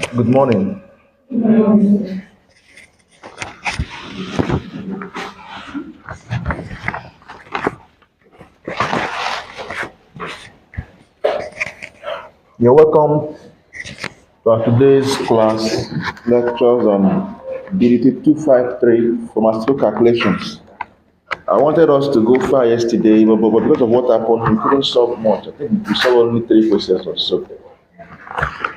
Good morning. You're welcome to our today's class lectures on DDT 253 pharmaceutical calculations. I wanted us to go far yesterday, but because of what happened, we couldn't solve much. I think we solved only three questions or so.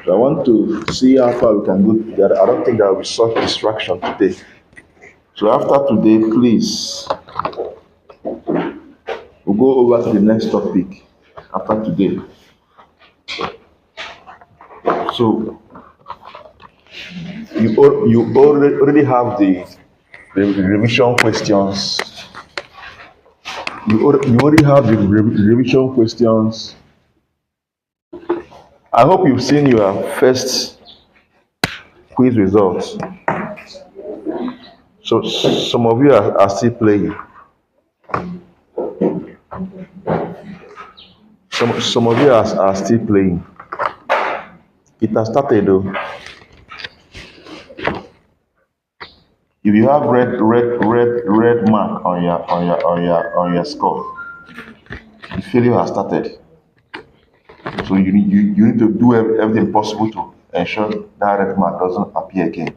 So I want to see how far we can go together. I don't think there will be such distraction today. So after today, please, we'll go over to the next topic after today. So you already have the revision questions. You already have the revision questions. I hope you've seen your first quiz results. So some of you are still playing. Some of you are still playing. It has started though. If you have red mark on your score, the failure has started. So you need to do everything possible to ensure that red mark doesn't appear again.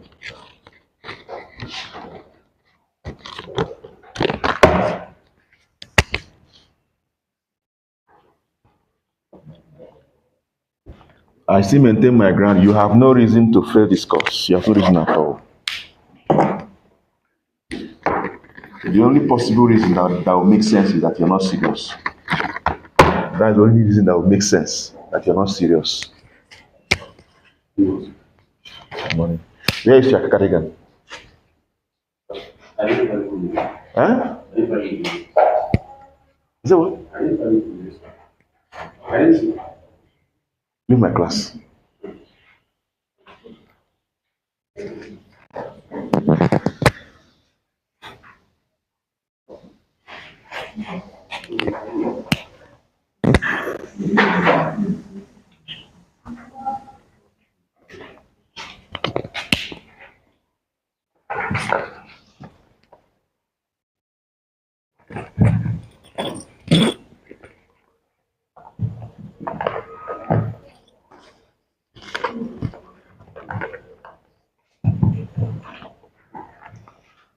I still maintain my ground. You have no reason to fail this course. You have no reason at all. The only possible reason that will make sense is that you're not serious. That's the only reason that will make sense, that you're not serious. Good morning. Where is your cardigan? Huh? Is that what? Leave my class.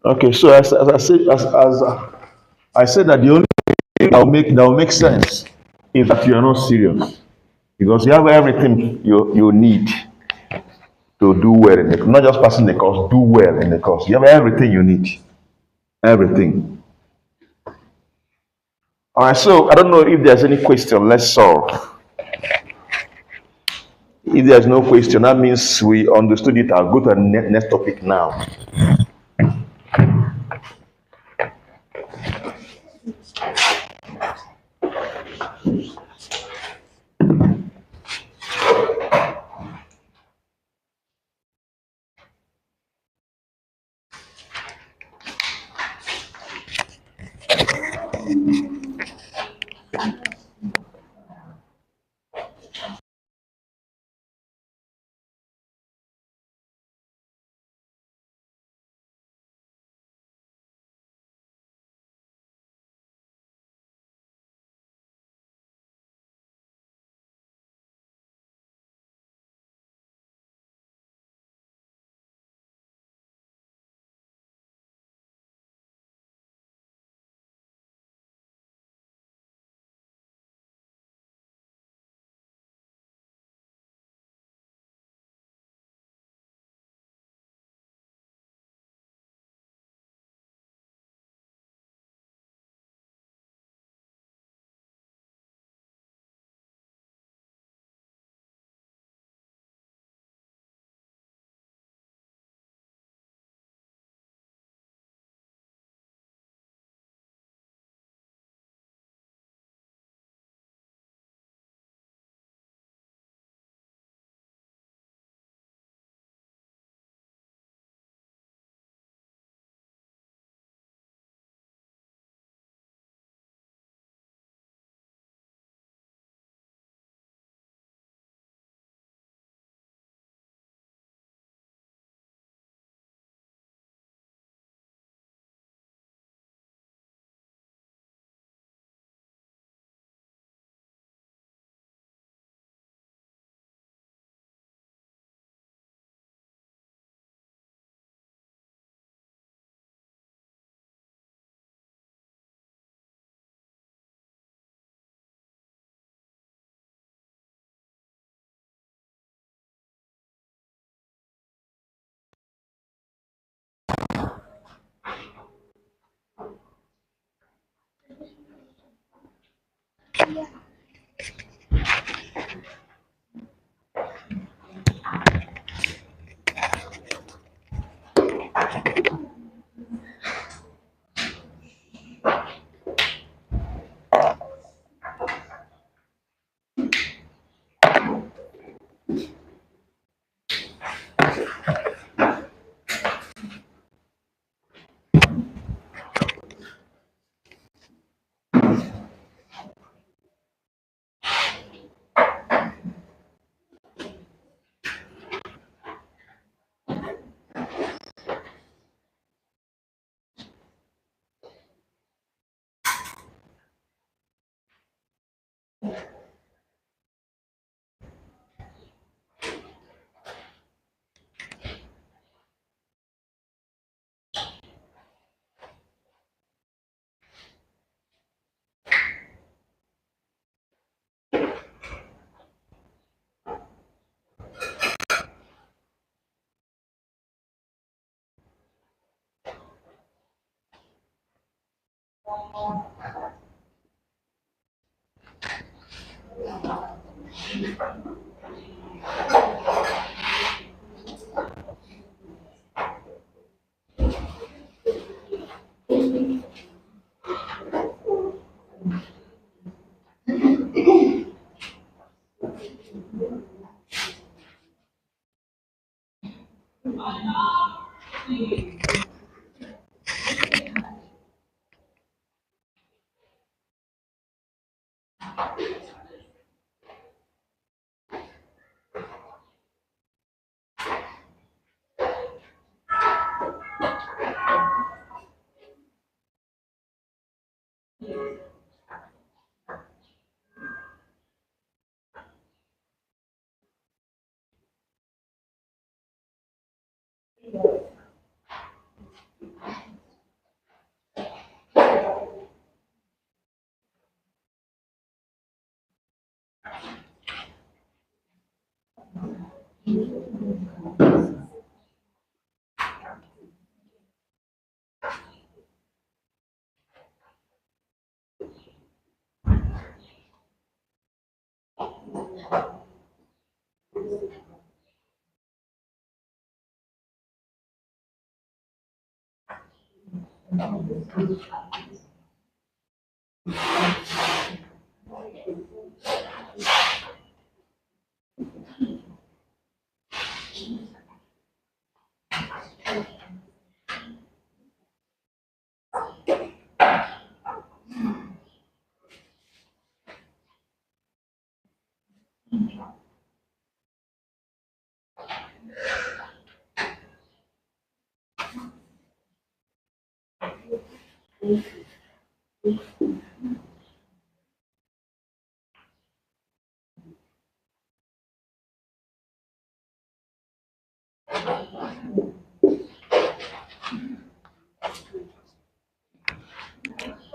Okay, so as I said that the only thing that will make sense is that you are not serious. Because you have everything you need to do well in the not just passing the course, do well in the course. You have everything you need. Everything. All right, so I don't know if there's any question. Let's solve. If there's no question, that means we understood it. I'll go to the next topic now.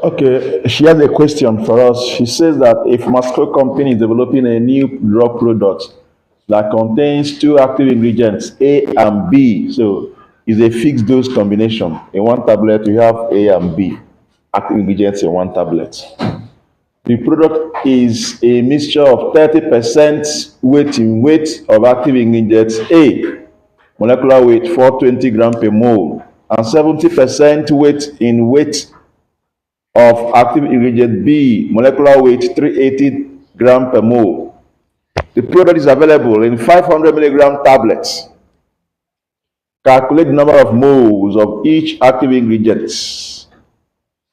Okay, she has a question for us. She says that if pharmaceutical company is developing a new drug product that contains two active ingredients, A and B, so is a fixed dose combination. In one tablet, you have A and B active ingredients in one tablet. The product is a mixture of 30% weight in weight of active ingredients A, molecular weight 420 gram per mole, and 70% weight in weight of active ingredient B, molecular weight 380 gram per mole. The product is available in 500 milligram tablets. Calculate the number of moles of each active ingredient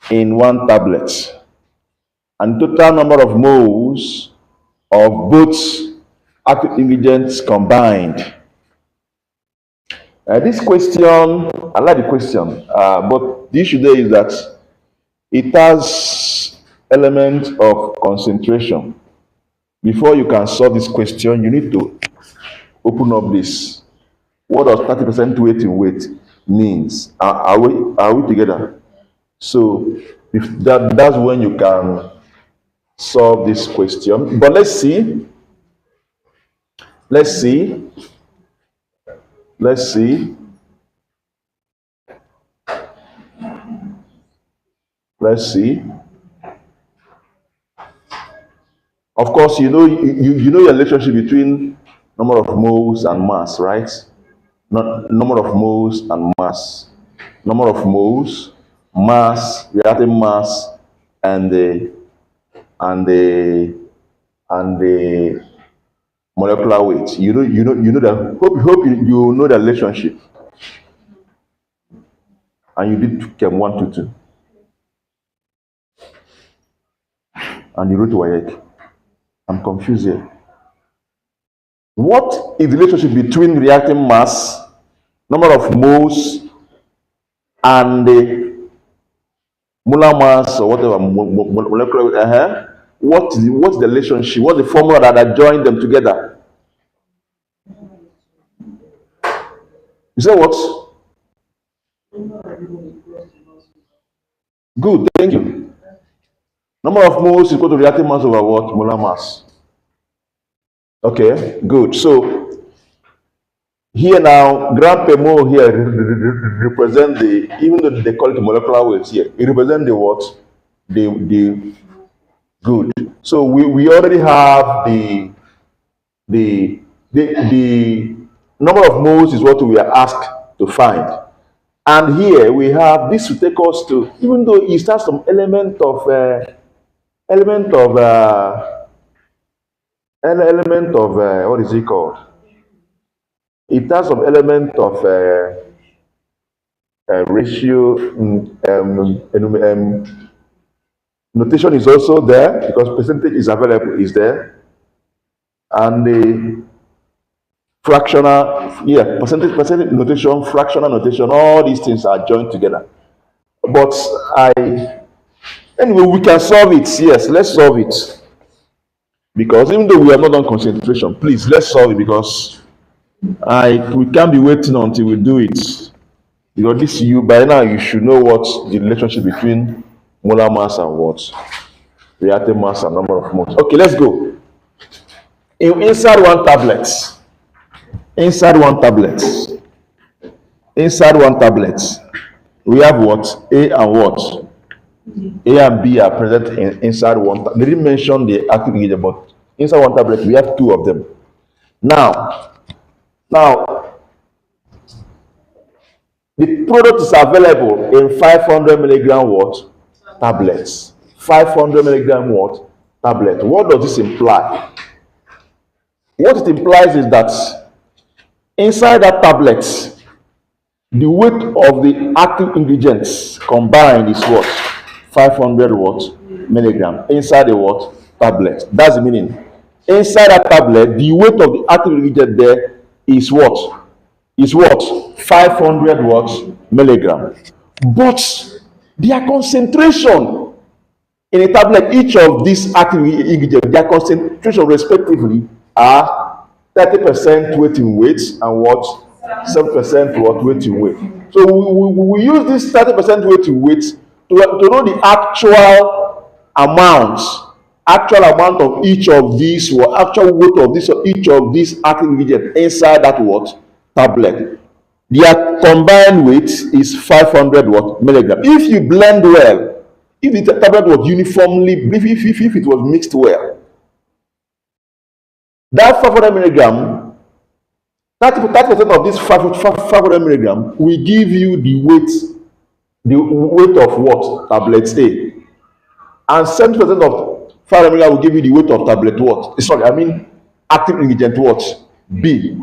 in one tablet and total number of moles of both active ingredients combined. This question, I like the question, but the issue there is that it has element of concentration. Before you can solve this question, you need to open up this. What does 30% weight in weight means? Are we together? So if that's when you can solve this question. But let's see. Let's see. Let's see. Let's see. Of course, you know your relationship between number of moles and mass, right? Not number of moles and mass. Number of moles, mass, reactive mass, and and the the molecular weight. You know that. Hope you know the relationship, and you did Chem 1 to 2, and you wrote WAEC. I'm confused here. What is the relationship between reactive mass, number of moles, and the molar mass or whatever molecular weight? What's the relationship? What's the formula that join them together? You say what? Good, thank you. Number of moles is equal to reactive mass over what? Molar mass. Okay, good. So here now, gram per mole here represent the, even though they call it molecular weight here, it represents the what? The good. So we already have the number of moles is what we are asked to find. And here we have this to take us to, even though it starts some element of what is it called? It has some element of ratio. Notation is also there because percentage is available, is there, and the fractional, yeah, percentage notation, fractional notation, all these things are joined together. But anyway, we can solve it. Yes, let's solve it. Because even though we have not done concentration, please let's solve it, because we can't be waiting until we do it. Because this, you by now you should know what the relationship between molar mass and what reactive mass and number of moles. Okay, let's go. Inside one tablet, we have what? A and what? A and B are present inside one. They didn't mention the active ingredient, but inside one tablet we have two of them. Now, the product is available in 500 milligram what? Tablets. 500 milligram what? Tablet. What does this imply? What it implies is that inside that tablet, the weight of the active ingredients combined is what? 500 what? Milligram. Inside the what? Tablet. That's the meaning. Inside that tablet, the weight of the active ingredient there is what? 500 what? Milligram. But their concentration in a tablet, each of these active ingredients, their concentration respectively are 30% weight in weight and what? 7% what? Weight in weight. So we use this 30% weight in weight to know the actual amount of each of these, or actual weight of this, or each of these active ingredients inside that what? Tablet. Their combined weight is 500 what? Milligram. If you blend well, if the tablet was uniformly, if it was mixed well, that 500 milligram, 30% of this 500 milligram will give you the weight of what? Tablet A. And 70% of 500 milligram will give you the weight of tablet what? Active ingredient what? B.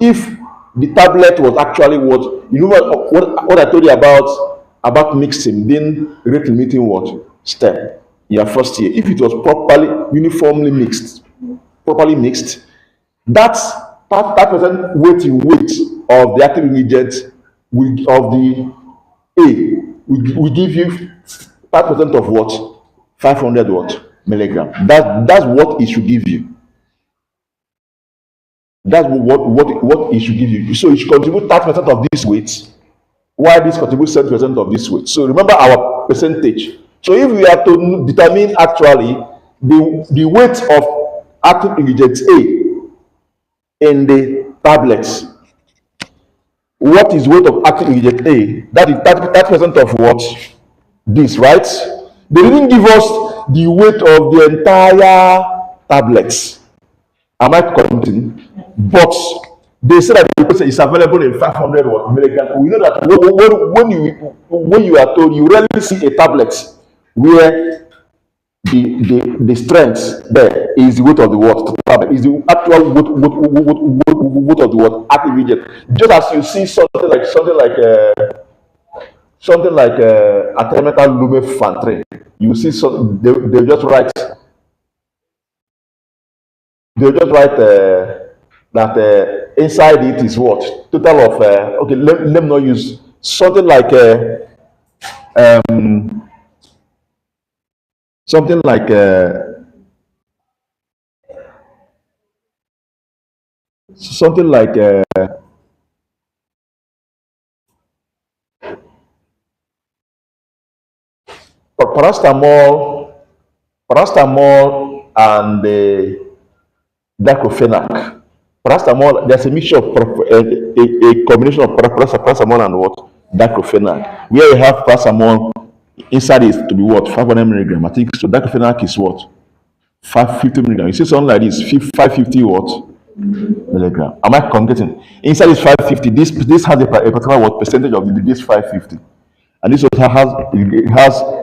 If the tablet was actually what? You know what I told you about mixing, then rate limiting what? Step in your first year. If it was uniformly mixed, that's 5% weight in weight of the active ingredient of the A will give you 5% of what? 500 what? Milligram. That's what it should give you. That's what it should give you. So it should contribute 30% of this weight, while this contributes 7% of this weight. So remember our percentage. So if we are to determine actually the weight of active ingredient A in the tablets, what is weight of active ingredient A? That is 30% of what? This, right? They didn't give us the weight of the entire tablets. Am I correcting? But they say that the person is available in 500 milligrams. We know that when you are told, you rarely see a tablet where the strength there is the weight of the what tablet is the actual weight of the what active agent. Just as you see something like artemether lumefantrine, you see some they just write that inside it is what total of okay, let me not use something like something like something like paracetamol, and diclofenac. Paracetamol, there's a mixture of a combination of paracetamol and what diclofenac. Where you have paracetamol inside is to be what 500 milligram. I think so. Diclofenac is what 550 milligram. You see something like this, 550 what milligram. Am I getting? Inside is 550. This has a particular what percentage of this 550, and this also has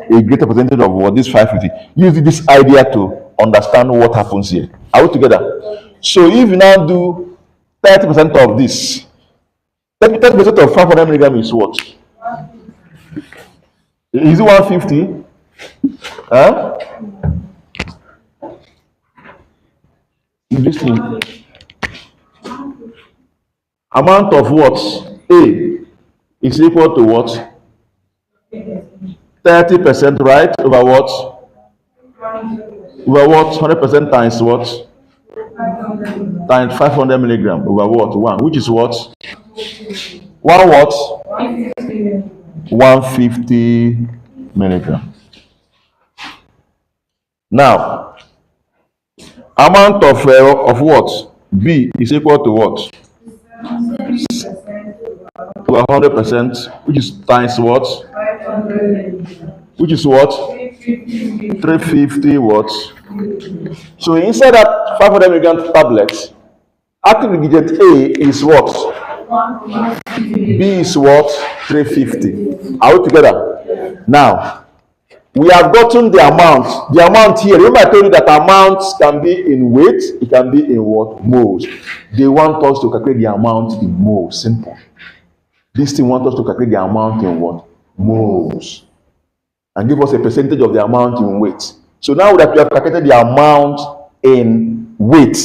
a greater percentage of what this 550. Use this idea to understand what happens here. Are we together? So if you now do 30% of this, 30% of 500 milligram is what? Is it 150? Huh? This thing. Amount of what? A is equal to what? 30%, right? Over what? Over what? 100% times what? Times 500 milligram over what? One, which is what? One what? 150 milligram. Now, amount of what? B is equal to what? To 100%, which is times what? Which is what? 350 what? So inside that 500 milligram tablet, active ingredient A is what? B is what? 350. Are we together? Now, we have gotten the amount. The amount here, remember I told you that amounts can be in weight, it can be in what? Moles. They want us to calculate the amount in moles. Simple. This thing wants us to calculate the amount in what? Moles. And give us a percentage of the amount in weight. So now that we have calculated the amount in weight,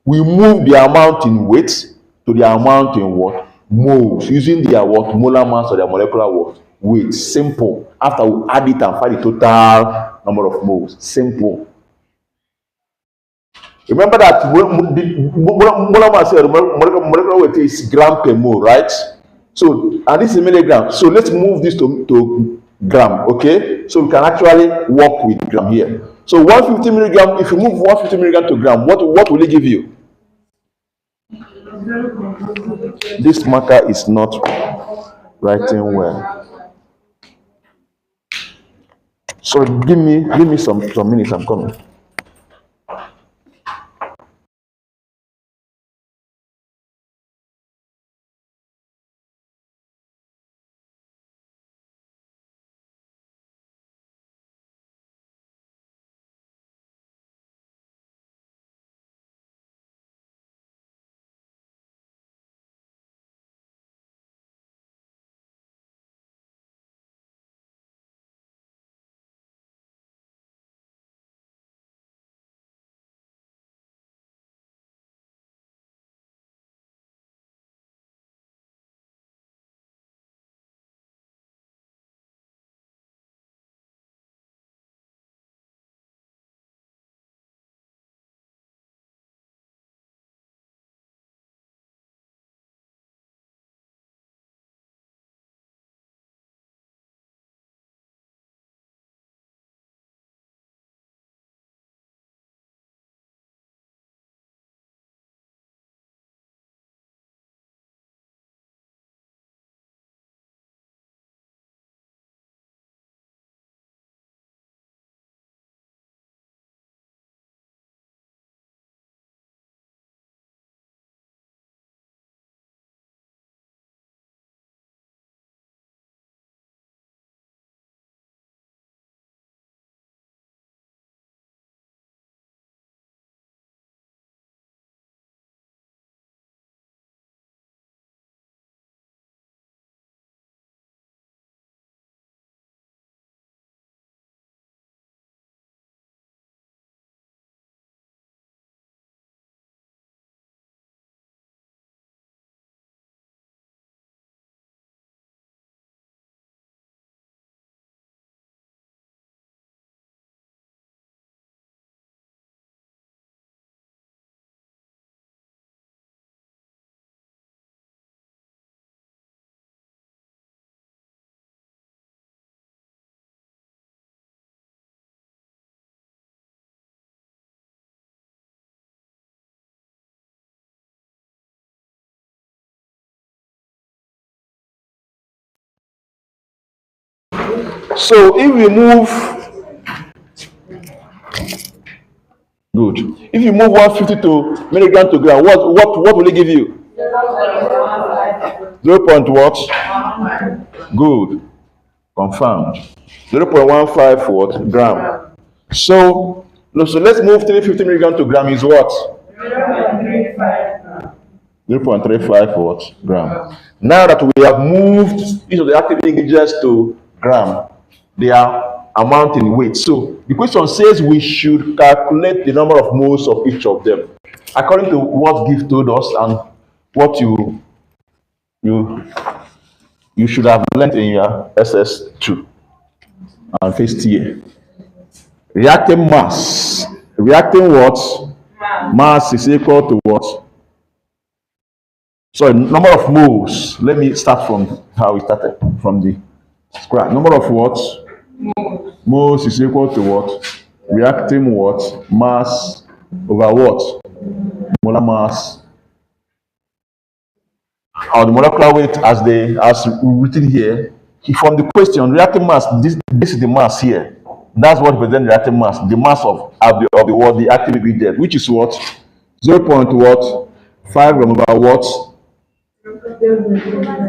we move the amount in weight to the amount in what? Moles, using their what? Molar mass or their molecular what? Weight. Simple. After we add it and find the total number of moles. Simple. Remember that molar mass or molecular weight is gram per mole, right? So, and this is milligram. So let's move this to gram, okay? So we can actually work with gram here. So 150 milligram, if you move 150 milligram to gram, what will it give you? This marker is not writing well. So give me some minutes, I'm coming. So if we move, good. If you move 150 to milligram to gram, what will it give you? 0. What? Good. Confirmed. 0.15 what? Gram. So, no, so let's move 350 milligram to gram is what? 0.35 what? Gram. Now that we have moved each of the active ingredients to gram, they are amount in weight. So the question says we should calculate the number of moles of each of them according to what Gift told us and what you you should have learned in your SS2 and first year. Reacting mass. Reacting what? Mass is equal to what? Sorry, number of moles. Let me start from how we started, from the scratch. Number of what? Moles is equal to what? Reacting what? Mass over what? Molar mass. Or the molecular weight as written here. From the question, reacting mass, this is the mass here. That's what represents reacting mass, the mass of the active ingredient, which is what? 0. What? 5 gram over what?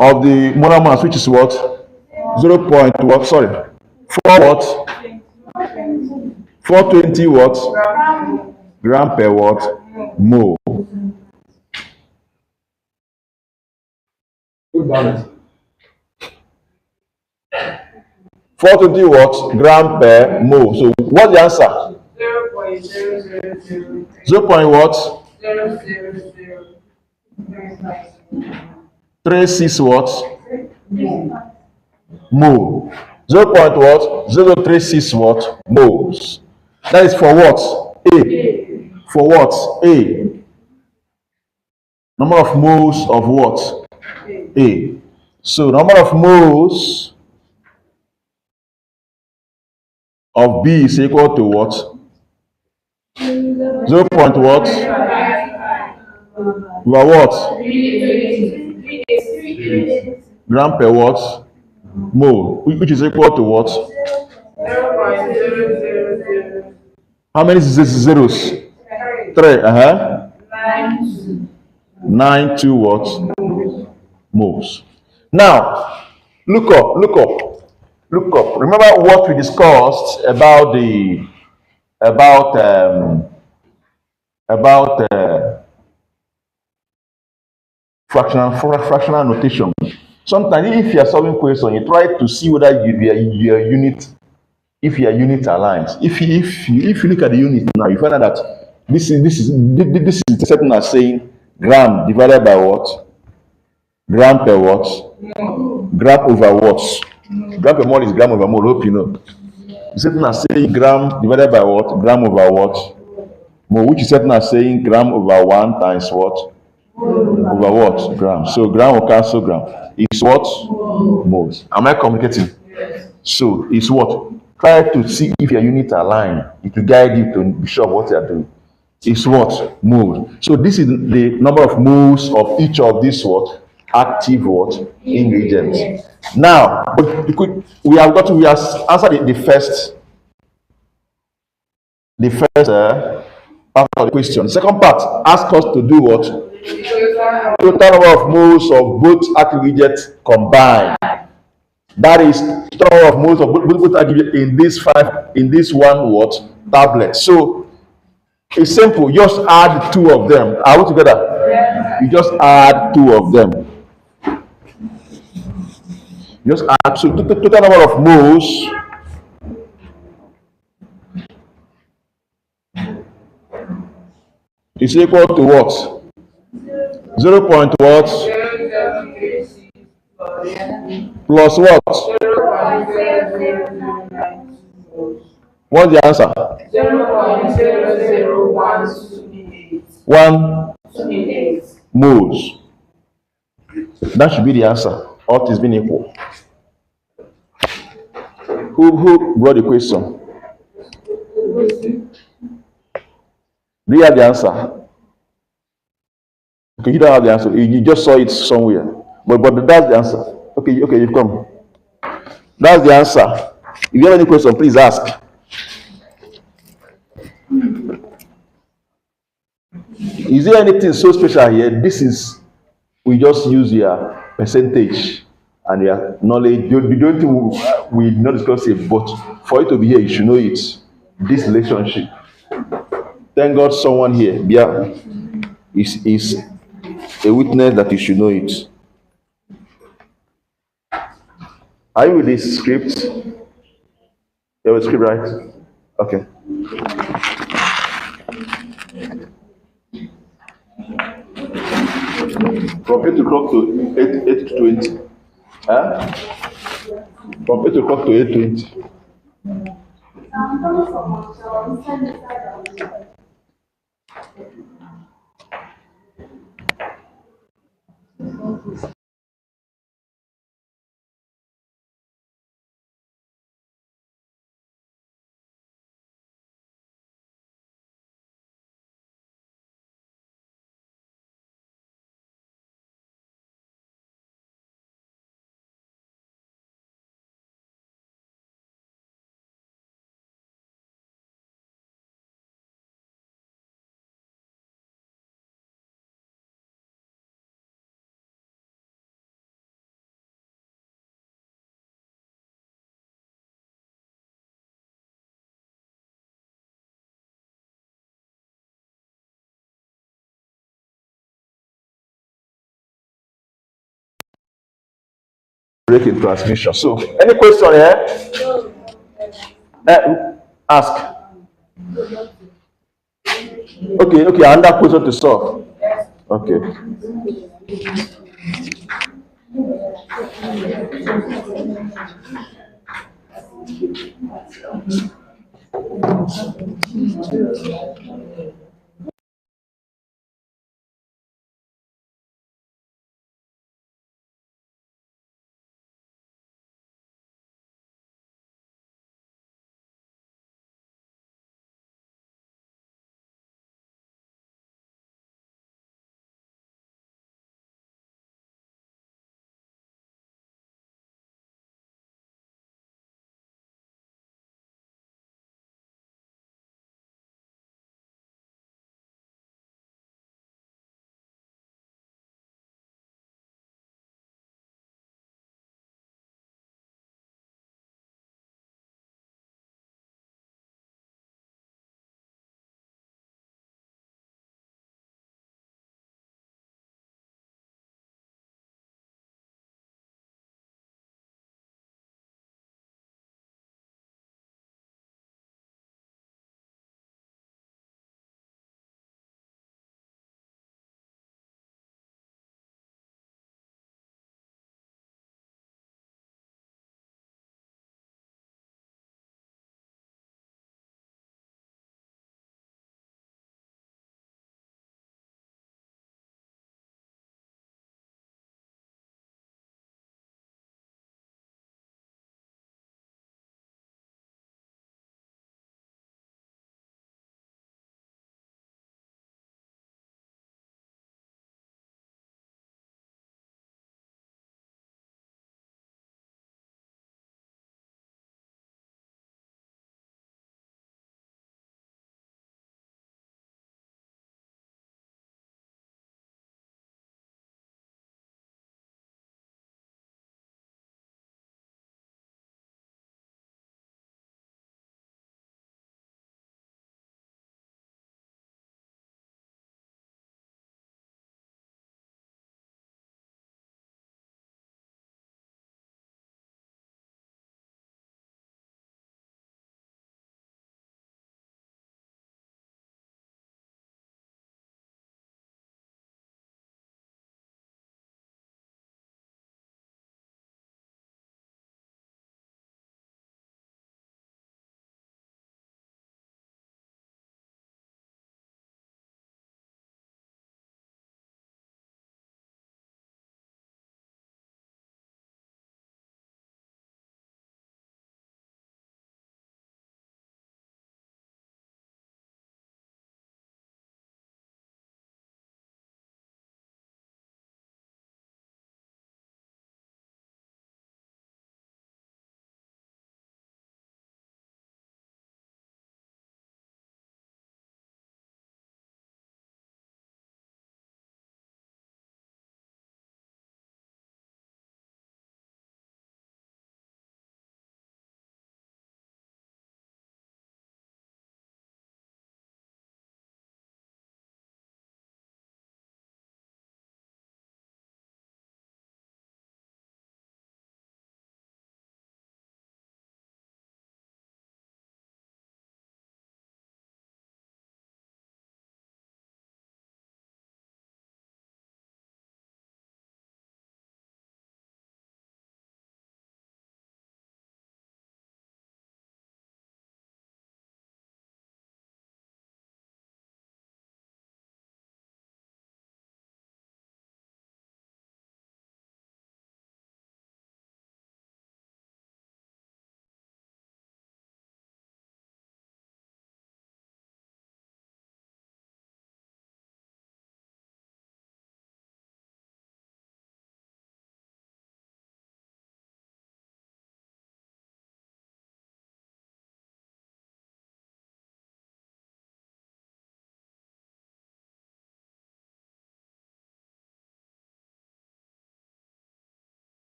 Of the molar mass, which is what? 0. What? Sorry. 4 what? 420 what? Gram per what? Mole. 420 what? Gram per mole. So what's the answer? 0. What? 36 what? Mole. 0. What? 036 what? Moles. That is for what? A. For what? A. Number of moles of what? A. So number of moles of B is equal to what? 0. What? Over what? Gram per what? Mole, which is equal to what? How many zeros? 3. 92 what? Moles. Now, look up. Remember what we discussed about fractional notation. Sometimes if you are solving question, you try to see whether your unit, if your unit aligns. If you look at the unit now, you find out that this is certain as saying gram divided by what? Gram per what? Gram over what? Gram per mole is gram over mole. Hope you know. It's certain as saying gram divided by what? Gram over what? Mole, which is certain as saying gram over 1 times what? Over what? Gram. So gram will cancel gram. It's what? Moles. Am I communicating? So it's what? Try to see if your units align. It will guide you to be sure of what you are doing. It's what? Moles. So this is the number of moles of each of these what? Active what? Ingredients. Now, we have answered the first part of the question. The second part asks us to do what? Total number of moles of both active ingredients combined. That is total number of moles of both active ingredients in this one what? Tablet. So it's simple. Just add 2 of them. Are we together? Yeah. You just add 2 of them. Just add. So total number of moles is equal to what? 0. What? Plus what? What's the answer? 1 moles. That should be the answer. All is being equal. Who brought the question? Do you have the answer? Okay, you don't have the answer. You just saw it somewhere. But that's the answer. Okay, you've come. That's the answer. If you have any question, please ask. Is there anything so special here? This is, we just use your percentage and your knowledge. The only thing we not discuss it, but for it to be here, you should know it. This relationship. Thank God someone here, yeah, is a witness that you should know it. Are you with this script? You have a script, right? Okay. From 8 o'clock to 8 to 20. Huh? From 8 o'clock to 8:20. Break in transmission. So, any question here? Ask. Okay, okay, another question to solve. Okay.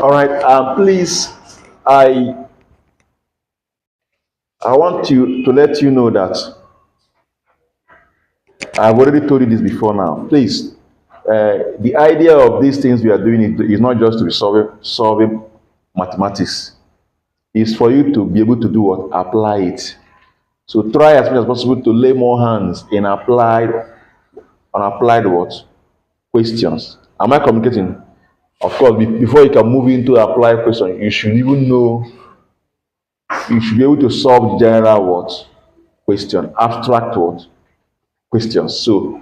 All right. Please, I I want to let you know that I've already told you this before. Now, please, the idea of these things we are doing is not just to be solving mathematics. It's for you to be able to do what? Apply it. So try as much as possible to lay more hands in applied what? Questions. Am I communicating? Of course, before you can move into applied question, you should even know, you should be able to solve general what? Question, abstract what? Questions. So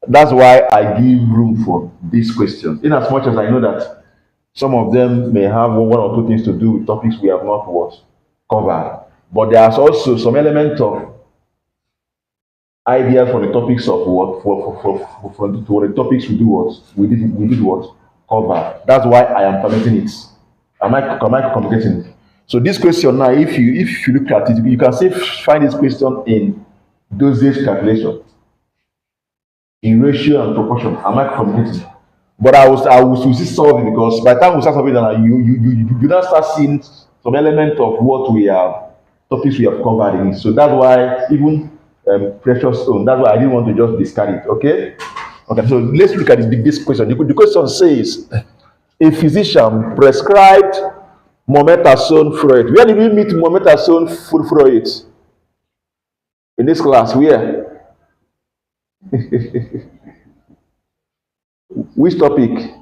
that's why I give room for these questions. In as much as I know that some of them may have one or two things to do with topics we have not what? Covered. But there's also some element of ideas for the topics of what for the topics we do what we did what cover. That's why I am permitting it. Am I communicating? So this question now, if you look at it, you can say find this question in dosage calculation, in ratio and proportion. Am I communicating? But I will still solve it, because by the time we start solving that, you now start seeing some element of what we have topics we have covered in it. So that's why even precious stone. That's why I didn't want to just discard it. Okay. Okay. So let's look at this question. The question says, a physician prescribed mometasone furoate. Where did we meet mometasone furoate? In this class, where? Which topic?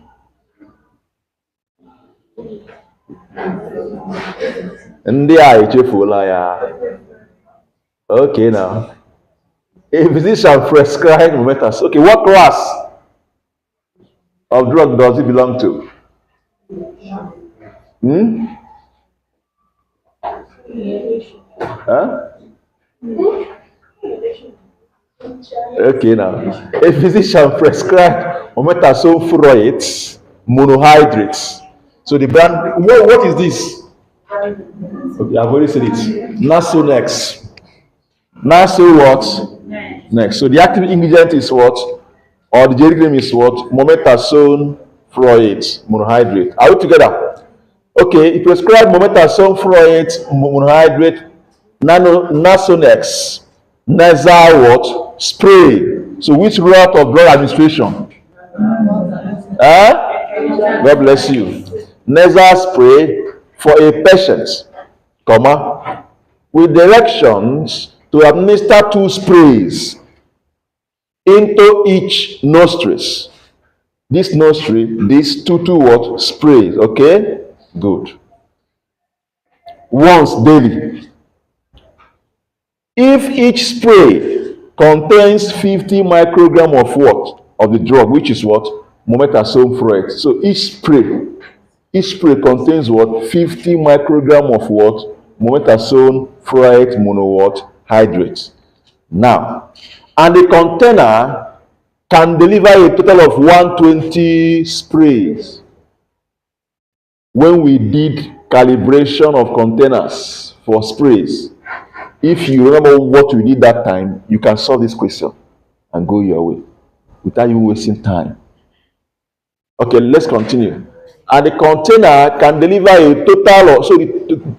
Ndị a echefuola ya. Okay, now. A physician prescribed mometasone. Okay, what class of drug does it belong to? Huh? Okay, now. A physician prescribed mometasone furoate monohydrate. So the brand, what is this? Okay, I've already said it. Nasonex. Naso what? Next. So the active ingredient is what? Or the generic name is what? Mometasone furoate monohydrate. Are we together? Okay, it prescribed mometasone furoate monohydrate Nasonex nasal what? Spray. So which route of drug administration? God bless you. Nasal spray for a patient, comma, with directions to administer 2 sprays into each nostril. This nostril, these two what? Sprays. Okay, good. Once daily. If each spray contains 50 microgram of what? Of the drug, which is what? Mometasone furoate. So each spray contains what? 50 microgram of what? Mometasone furoate mono what? Hydrate. Now, and the container can deliver a total of 120 sprays. When we did calibration of containers for sprays, if you remember what we did that time, you can solve this question and go your way without even wasting time. Okay, let's continue. And the container can deliver a total of, so the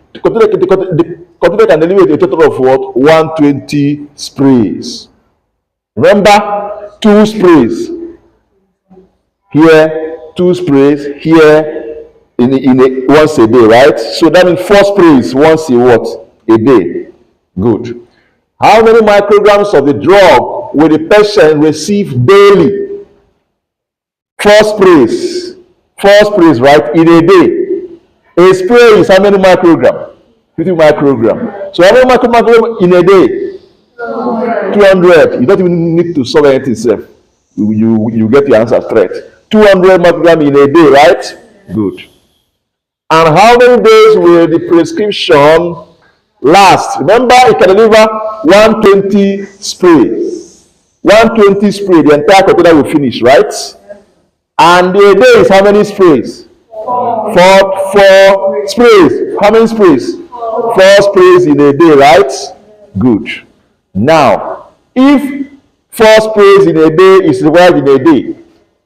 container can deliver a total of what? 120 sprays. Remember, 2 sprays here, 2 sprays here in once a day, right? So that means 4 sprays once a what? A day. Good. How many micrograms of the drug will the patient receive daily? 4 sprays. 4 sprays, right? In a day. A spray is how many microgram? 50 microgram. So how many microgram in a day? 200. You don't even need to solve anything, sir. You get your answer straight. 200 microgram in a day, right? Good. And how many days will the prescription last? Remember, it can deliver 120 spray. 120 spray, the entire container will finish, right? And a day is how many sprays? 4 sprays. How many sprays? 4 sprays in a day, right? Good. Now, if 4 sprays in a day is required in a day,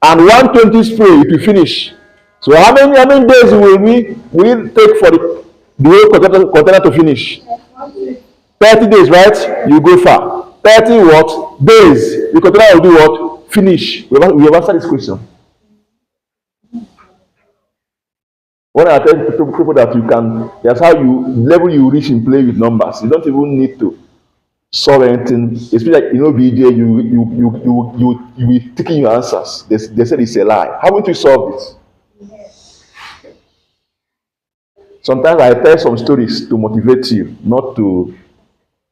and 120 spray, it will finish So how many days will it take for the whole container to finish? 30 days, right? You go far. 30 what? Days. The container will do what? Finish. We have answered this question. When I tell people that you can, that's how you level you reach in play with numbers. You don't even need to solve anything. It's like BJ, you be taking your answers. They said it's a lie. Haven't you solved it? Sometimes I tell some stories to motivate you, not to.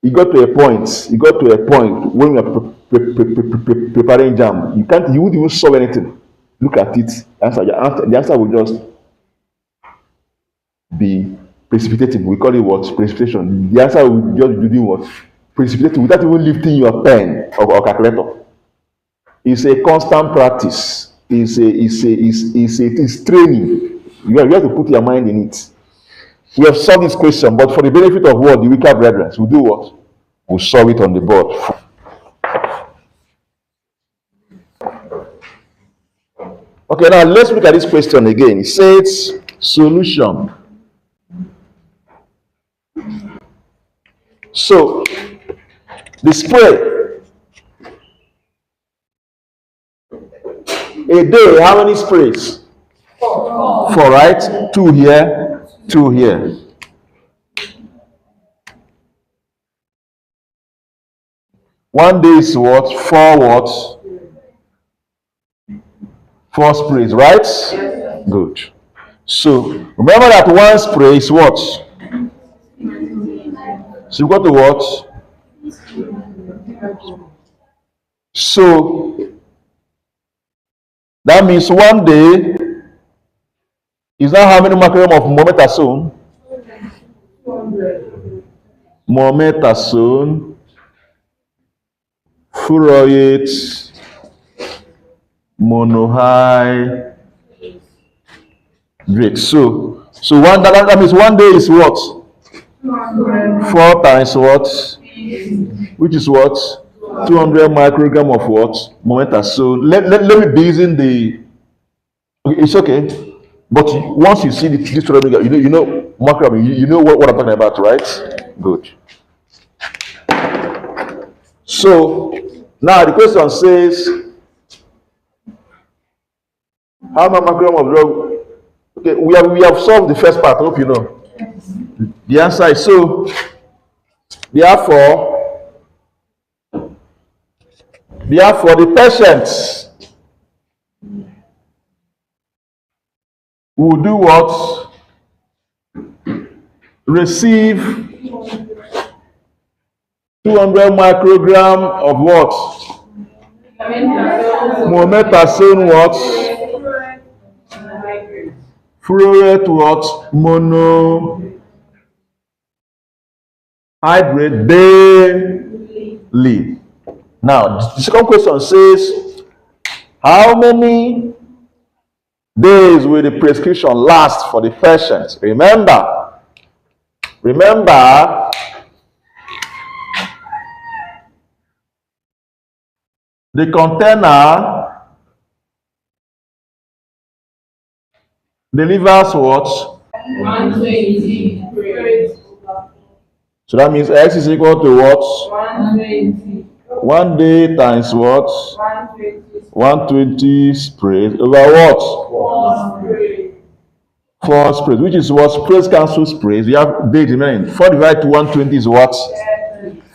You got to a point. You got to a point when you are preparing jam. You can't. You won't even solve anything. Look at it. The answer will just be precipitating. We call it what? Precipitation. The answer will just be doing what? Precipitating without even lifting your pen or calculator. It's a constant practice. It's training. You have to put your mind in it. We have solved this question, but for the benefit of what? The weaker brethren, we do what? We solve it on the board. Okay, now let's look at this question again. It says solution. So the spray, a day, how many sprays? Four, right? Two here, two here. One day is what? Four sprays, right? Good. So remember that one spray is what? So you got to what? So that means one day is now how many microgram of mometasone? Mometasone, furoate, monohydrate. So that means one day is what? 4 times what? Which is what? 200 microgram of what? Mometasone. Let me be using the. Okay, it's okay. But once you see this you know microgram, you know what I'm talking about, right? Good. So now the question says, how many microgram of drug? Okay, we have solved the first part. I hope you know. The answer is so. Therefore, the patient will do what? Receive 200 microgram of what? Mometasone what? Furoate what? Monohydrate daily. Now, the second question says, how many days will the prescription last for the patient? Remember, the container delivers what? 120. So that means X is equal to what? 120. 1 day times what? 120. 120 sprays over what? 4 sprays. 4 sprays, which is what? Sprays cancel sprays. We have days remaining. 4 divided to 120 is what?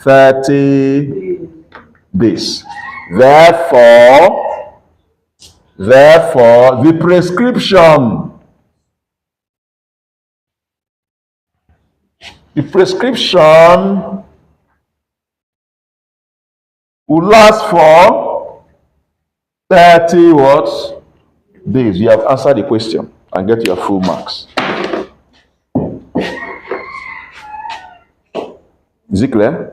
30 days. Therefore, the prescription will last for 30 what? Days. You have answered the question and get your full marks. Is it clear?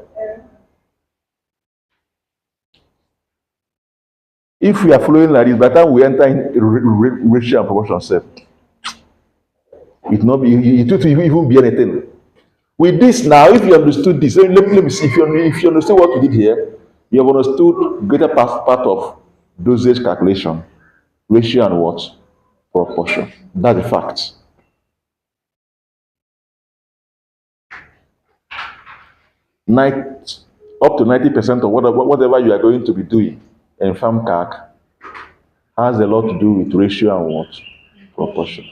If we are following like this, by the time we enter in ratio and proportion set, it will even be anything. With this now, if you understood this, let me see, if you understand what we did here, you have understood greater part of dosage calculation, ratio and what? proportion. That's the fact. Night, up to 90% of whatever you are going to be doing in farm calc has a lot to do with ratio and what? Proportion.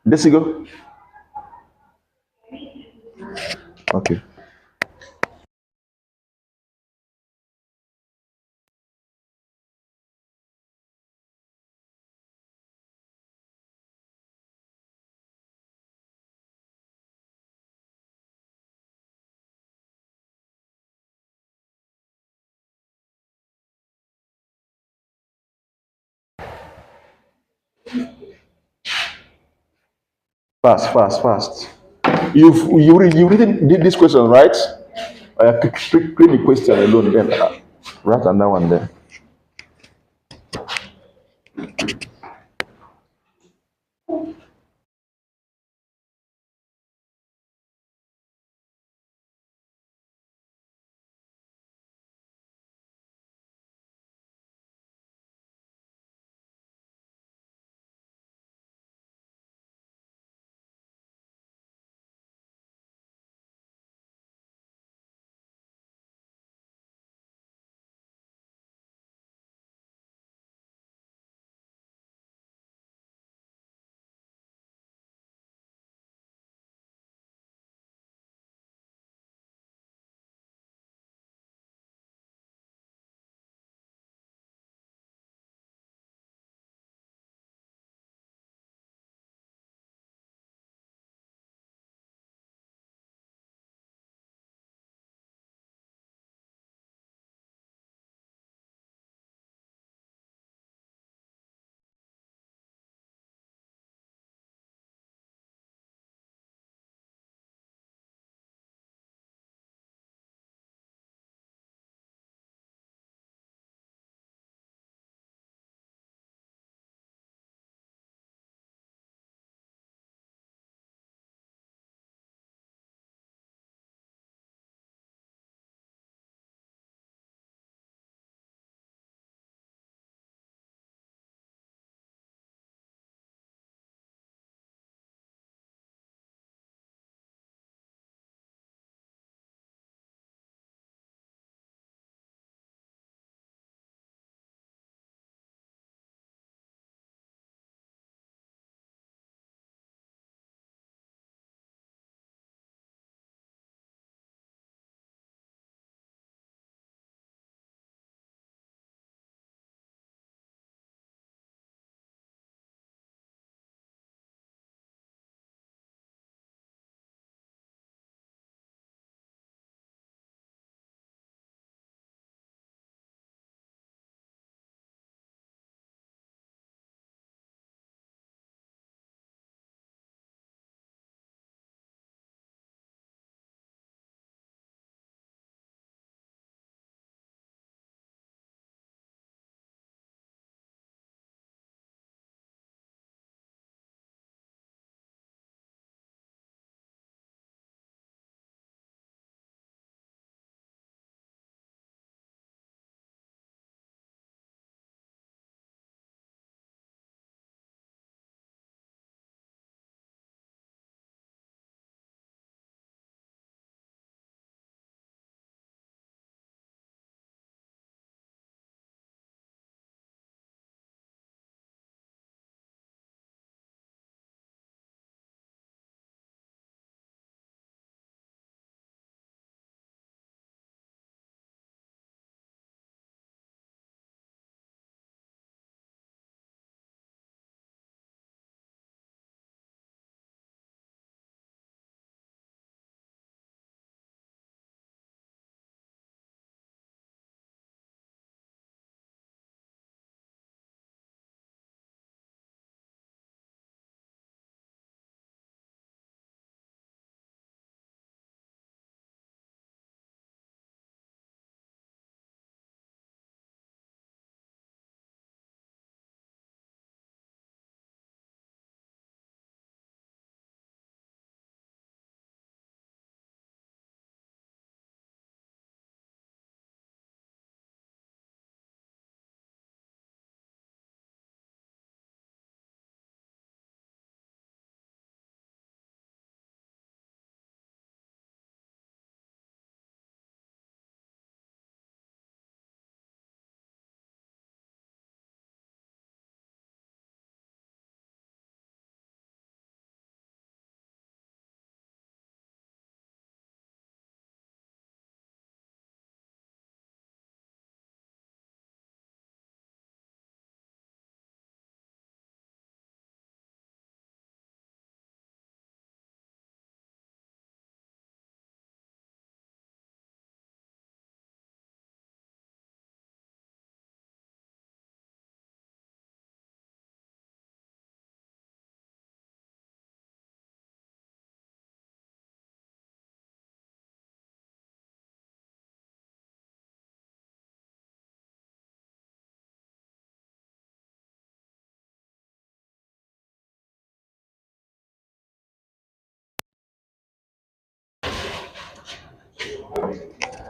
Decigo? Okay. Fast, fast, fast. You really did this question, right? Click the question alone, then write another one there.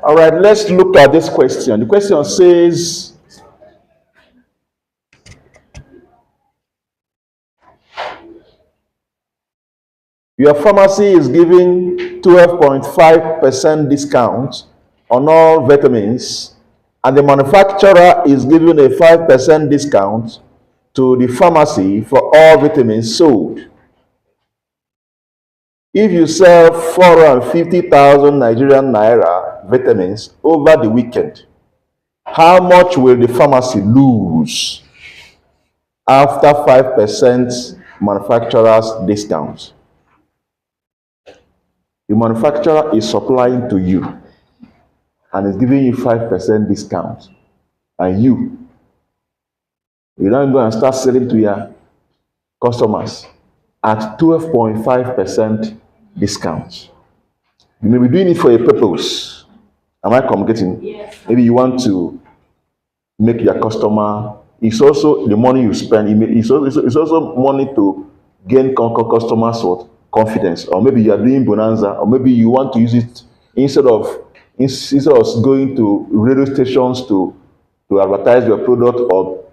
All right, let's look at this question. The question says, your pharmacy is giving 12.5% discount on all vitamins, and the manufacturer is giving a 5% discount to the pharmacy for all vitamins sold. If you sell 450,000 Nigerian naira vitamins over the weekend, how much will the pharmacy lose after 5% manufacturer's discount? The manufacturer is supplying to you and is giving you 5% discount, and you don't go and start selling to your customers at 12.5% discount. You may be doing it for a purpose. Am I communicating? Yes. Maybe you want to make your customer. It's also the money you spend. It's also money to gain customers' what? Confidence. Or maybe you are doing bonanza, or maybe you want to use it instead of going to radio stations to advertise your product, or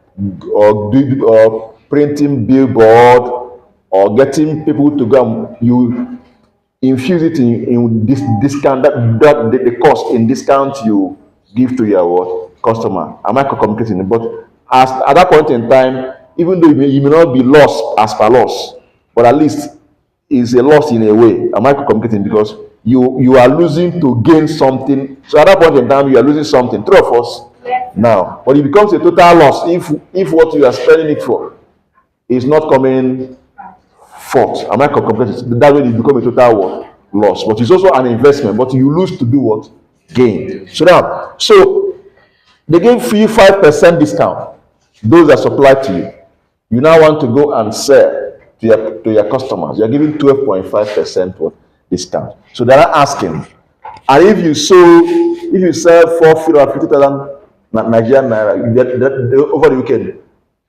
printing billboard, or getting people to go and you infuse it in this discount, that the cost in discount you give to your what? Customer. Am I communicating? But as at that point in time, even though you may not be lost as per loss, but at least it's a loss in a way. Am I communicating? Because you are losing to gain something. So at that point in time, you are losing something. True of us. Now, but it becomes a total loss if what you are spending it for is not coming forth. Am I communicating? That way it becomes a total what? Loss. But it's also an investment. But you lose to do what? Gain. So they gave you 5% discount. Those are supplied to you. You now want to go and sell to your customers. You're giving 12.5% what? Discount. So they're asking, and if you sell 450,000 Nigerian naira over the weekend,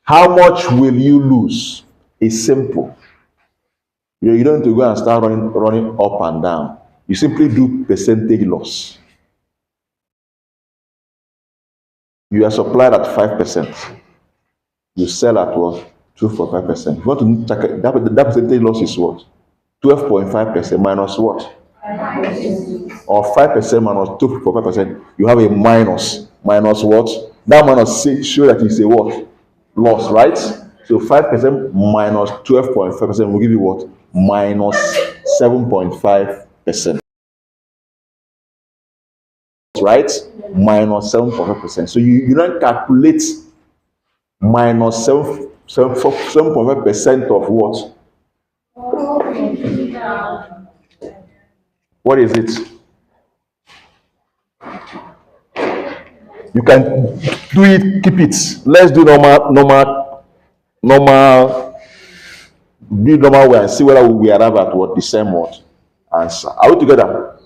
how much will you lose? It's simple. You don't need to go and start running up and down. You simply do percentage loss. You are supplied at 5%. You sell at what? 2.5%. You want to check it, that percentage loss is what? 12.5% minus what? Or 5% minus 2.5%. You have a minus. Minus what? That minus show that it's a what? Loss, right? So 5% minus 12.5% will give you what? Minus 7.5%. Right? Minus 7.5%. So you don't calculate minus 7.5% of what? What is it? You can do it, keep it. Let's do normal way and see whether we arrive at what the same what answer. Are we together?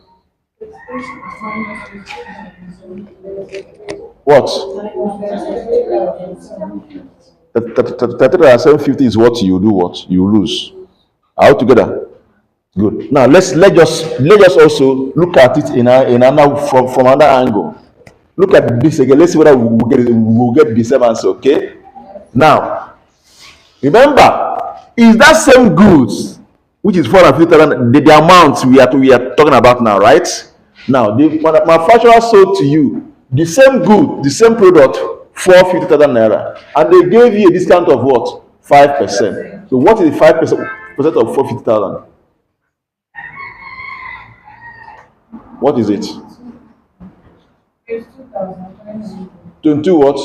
What? 750 is what you do, what you lose. Are we together? Good. Now let's just also look at it in another from another angle. Look at this again. Let's see whether we'll get the same answer. Okay. Now, remember, is that same goods, which is 450,000, the amount we are talking about now, right? Now, the manufacturer sold to you the same good, the same product, 450,000 naira, and they gave you a discount of what? 5%. So, what is the 5% of 450,000? What is it? 22 what?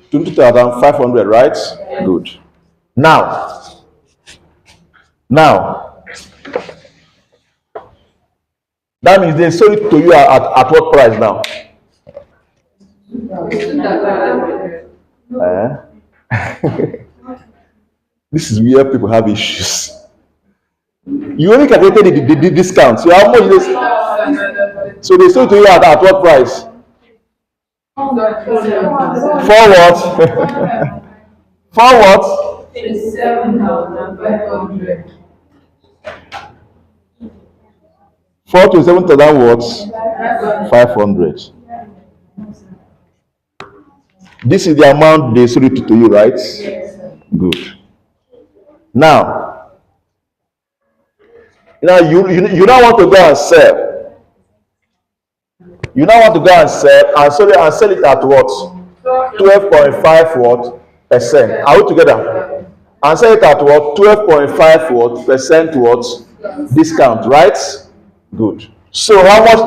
22,500, right? Good. Now, that means they sold it to you at what price now? This is where people have issues. You only calculated the discount. So how much is this? So they sold to you at what price? For what? For what? 27,500. 427,000 what? 500. This is the amount they sold it to you, right? Good. Now, you now want to go and sell. You now want to go and sell it at what? 12.5 what percent. Are we together? And sell it at what? 12.5 what percent what discount, right? Good. So how much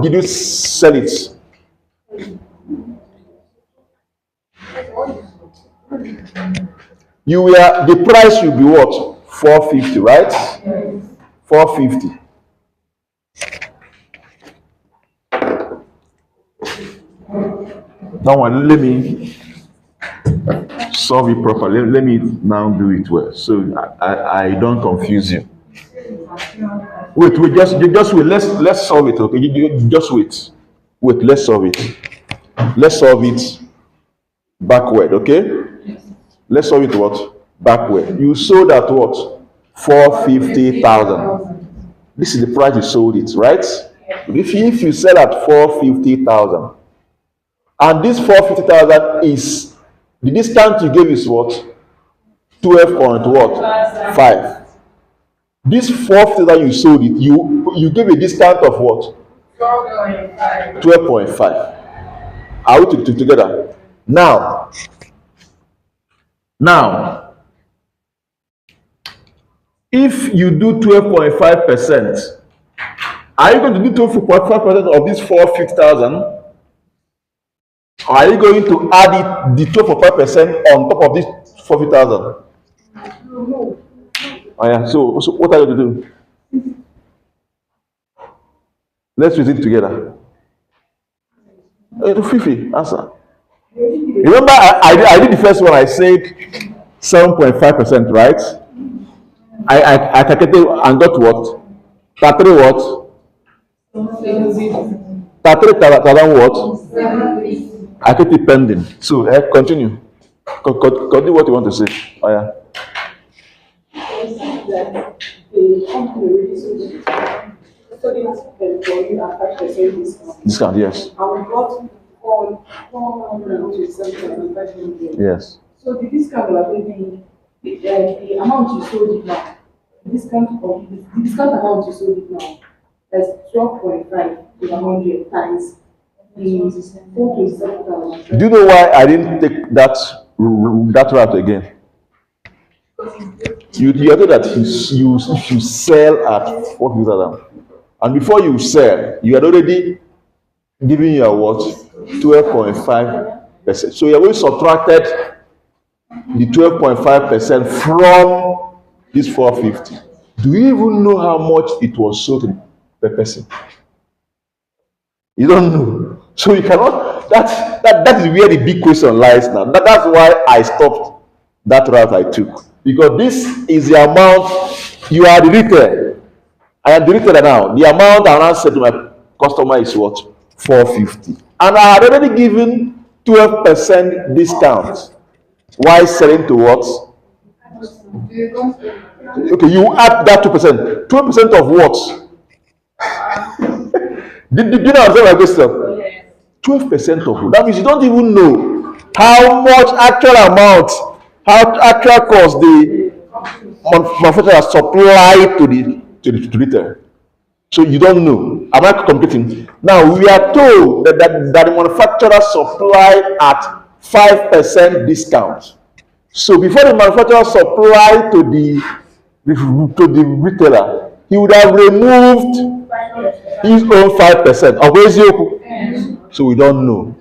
did you sell it? The price should be what? 450, right? 450. Now let me solve it properly. Let me now do it well, so I don't confuse you. Wait, just wait. Let's solve it. Okay, you just wait. Wait, let's solve it. Let's solve it backward. Okay, let's solve it what? Backward. You sold at what? 450,000. This is the price you sold it, right? If you sell at 450,000, and this 450,000 is the discount you gave is what? 12 point what? 5. This 450,000 you sold it, you gave a discount of what? 12.5. Are we together? Now, if you do 12.5%, are you going to do 12.5% of this 450,000? Or are you going to add the 12.5% on top of this 450,000? Oh yeah. So what are you going to do? Let's read it together. 50 answer. Remember, I did the first one. I said 7.5%, right? I calculated and got what? 33 what? 33,000 what? I kept it pending. So continue. Continue what you want to say. Oh yeah. Discount, yes. Yes. So the discount will be the amount you sold it now. The discount amount you sold it now. That's 12.5 to 100 times the 427,000. Do you know why I didn't take that route again? You told that you sell at 450,000, and before you sell, you had already given your what? 12.5%. So you already subtracted the 12.5% from this 450. Do you even know how much it was sold per person? You don't know. So you cannot. That is where the big question lies now. That's why I stopped that route I took, because this is the amount. You are the retailer. I am the retailer now. The amount I now said to my customer is what? 450, and I had already given 12% discount. Why selling to what? Okay, you add that 2%. 2% of what? Did you know my question? 12% of what? That means you don't even know how much actual amount, how actual cost the manufacturer supply to the retailer. So you don't know. Am I computing? Now we are told that the manufacturer supply at 5% discount. So before the manufacturer supply to the retailer, he would have removed his own 5%. So we don't know.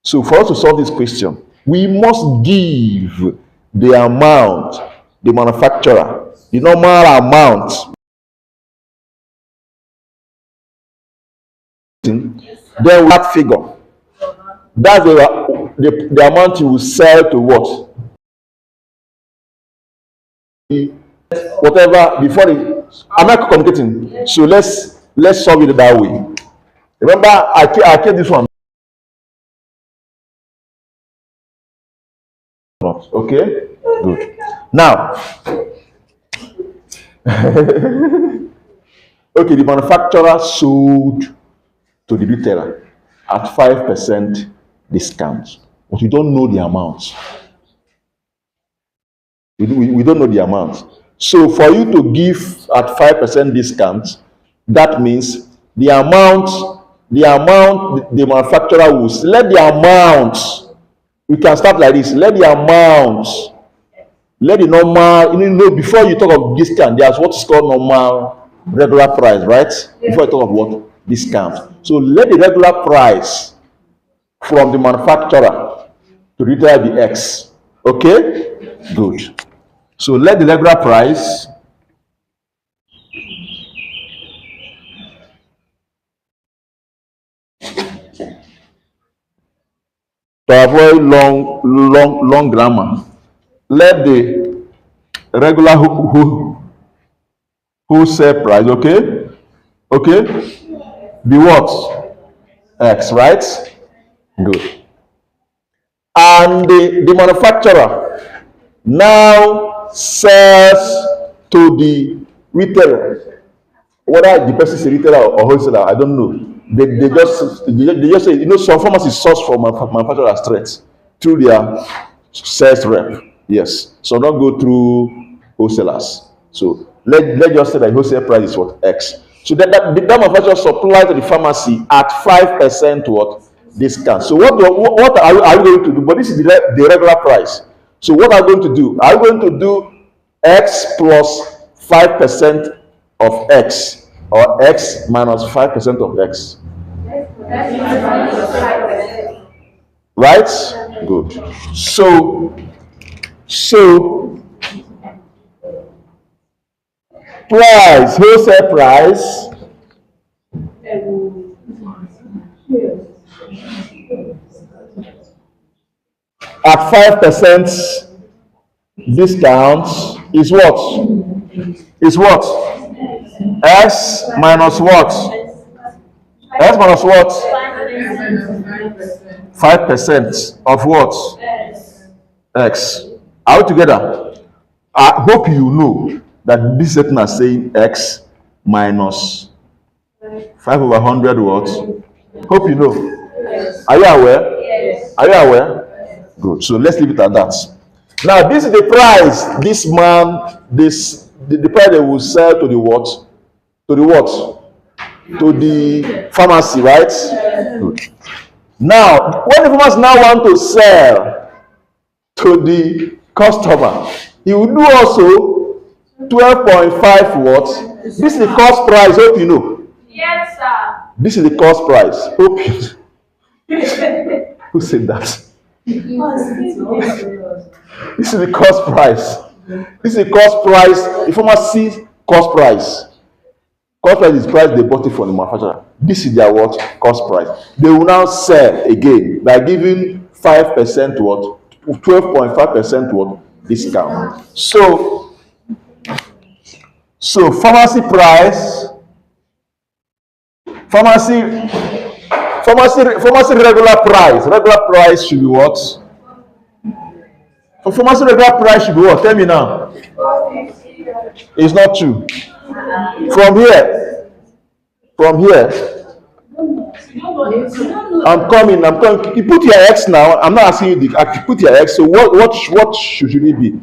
So for us to solve this question, we must give the amount, the manufacturer, the normal amount. Then that figure, that's the amount you will sell to what? Whatever before the. I'm not communicating. So let's solve it that way. Remember, I kept this one. Okay, good. Now, Okay, the manufacturer sold to the retailer at 5% discount, but we don't know the amount. We don't know the amount. So for you to give at 5% discount, that means the amount the manufacturer will let the amount. We can start like this. Let the normal, before you talk of discount, there's what is called normal regular price, right? Before you talk of what? Discount. So let the regular price from the manufacturer to retailer be X. Okay? Good. So let the regular price to avoid long grammar. Let the regular wholesale price, okay, be what? X, right? Good. And the manufacturer now sells to the retailer, whether the person is a retailer or wholesaler, I don't know. They just say, some pharmacies source from manufacturers straight through their sales rep. Yes. So don't go through wholesalers. So let just say that wholesale price is what? X. So that manufacturer supply to the pharmacy at 5% what? Discount. So what are you going to do? But this is the regular price. So what are you going to do? Are you going to do X plus 5% of X, or X minus 5% of X? Right? Good. So price, wholesale price at 5% discount is what? Is what? X minus what? X minus what? 5% of what? X. Are we together? I hope you know that this statement is saying X minus 5 over 100 what? Hope you know. Are you aware? Are you aware? Good. So let's leave it at that. Now, this is the price this man, the price they will sell to the what? To the what? To the pharmacy, right? Good. Now, when the pharmacy now want to sell to the customer, he will do also 12.5 what? This is the cost price. Hope you know. Yes, sir. This is the cost price. Hope you. Who said that? This is the cost price. This is the cost price. The pharmacy cost price. Cost price is price they bought it from the manufacturer. This is their what? Cost price. They will now sell again by giving 5% what? 12.5% what? Discount. So pharmacy price, pharmacy regular price should be what? For pharmacy regular price should be what? Tell me now. It's not true. From here, I'm coming. You put your X now. I'm not asking you you put your X. So what should it be?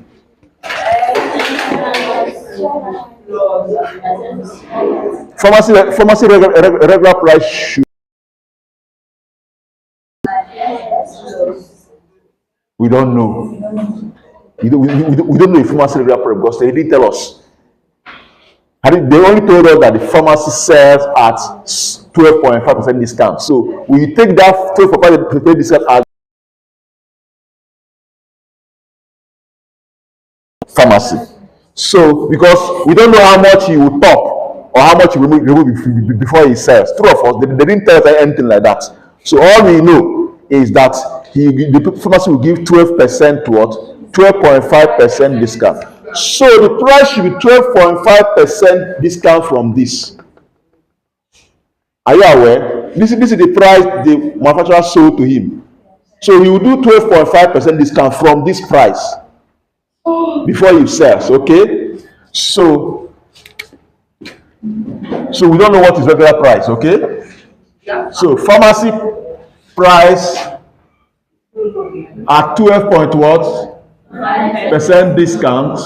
Pharmacy regular price should. We don't know. We don't know if pharmacy regular price because they didn't tell us. They only told us that the pharmacy sells at 12.5% discount. So we take that 12.5% discount as pharmacy. So because we don't know how much he will top or how much he will remove before he sells. True of us, they didn't tell us anything like that. So all we know is that the pharmacy will give 12% to what? 12.5% discount. So the price should be 12.5% discount from this. Are you aware? This is the price the manufacturer sold to him. So he will do 12.5% discount from this price before he sells. Okay? So So we don't know what is regular price, okay? So pharmacy price at 12 point what percent discount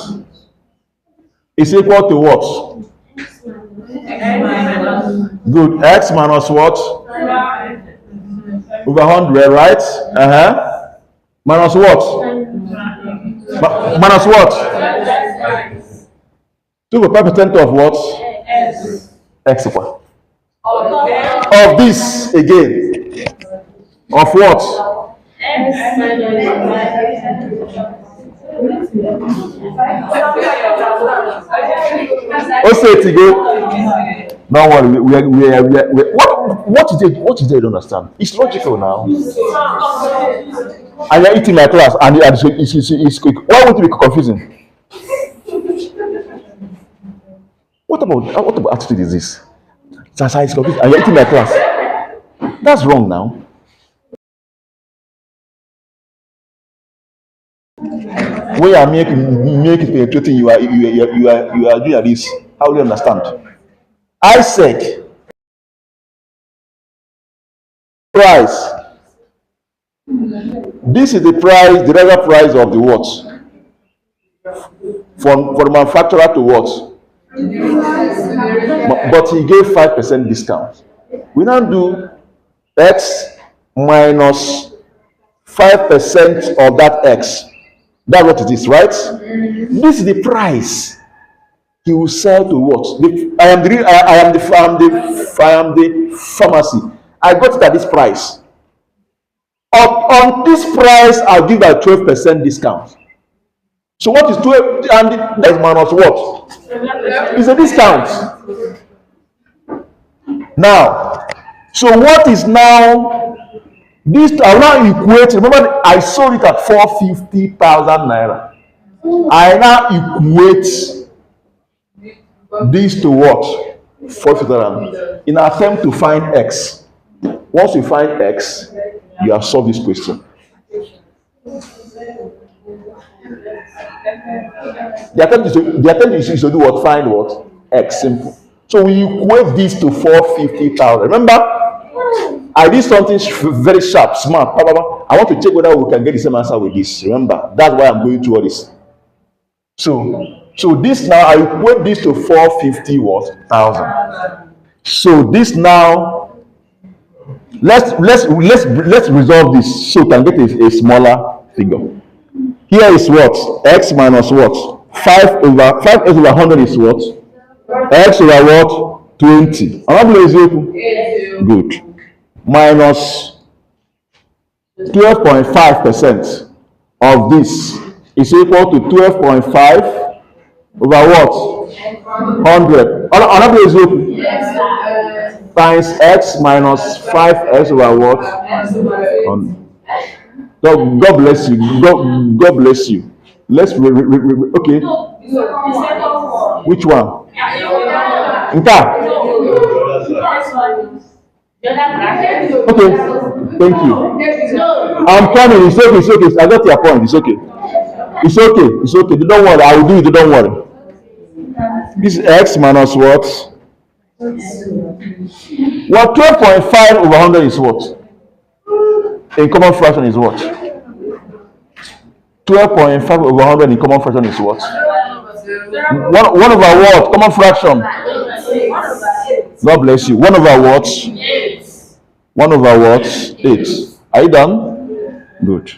is equal to what? Good. X minus what? Over 100, right? Minus what? Minus what? 2.5% of what? X equal. Of this again. Of what? What's it again? Don't worry, what is there you don't understand? It's logical now. And you're eating my class and it's quick. Why would it be confusing? What about attitude is this? It's confusing. And you're eating my class. That's wrong now. When you are making penetrating, you are doing this. How do you understand? I said price. This is the price, the regular price of the what? For the manufacturer to what? But he gave 5% discount. We now do X minus 5% of that X. That's what it is, right? This is the price he will sell to what? I am the pharmacy. I got it at this price. On this price, I'll give a 12% discount. So what is 12? And that is minus what? It's a discount. Now, so what is now? This I now equate. Remember, I sold it at 450,000 naira. I now equate this to what? 450,000 in an attempt to find X. Once you find X, you have solved this question. The attempt is to do what? Find what? X. Simple. So we equate this to 450,000. Remember, I did something very sharp, smart. I want to check whether we can get the same answer with this. Remember, that's why I'm going through all this. So this now I equate this to 450 what? 1,000. So this now let's resolve this so we can get a smaller figure. Here is what? X minus what? 5 over 5 x over 100 is what? X over what? 20. Good. Minus 12.5% of this is equal to 12.5 over what? 100. Times x minus 5x over what? God bless you. God bless you. Let's okay. Which one? Okay. Thank you. I'm coming. It's okay. I got your point. It's okay. Don't worry. I will do it. Don't worry. This is x minus what? What 12.5 over 100 is what? In common fraction is what? 12.5 over 100 in common fraction is what? 1 over what? Common fraction. God bless you. 1 over what? 1 over what? 8. Are you done? Good.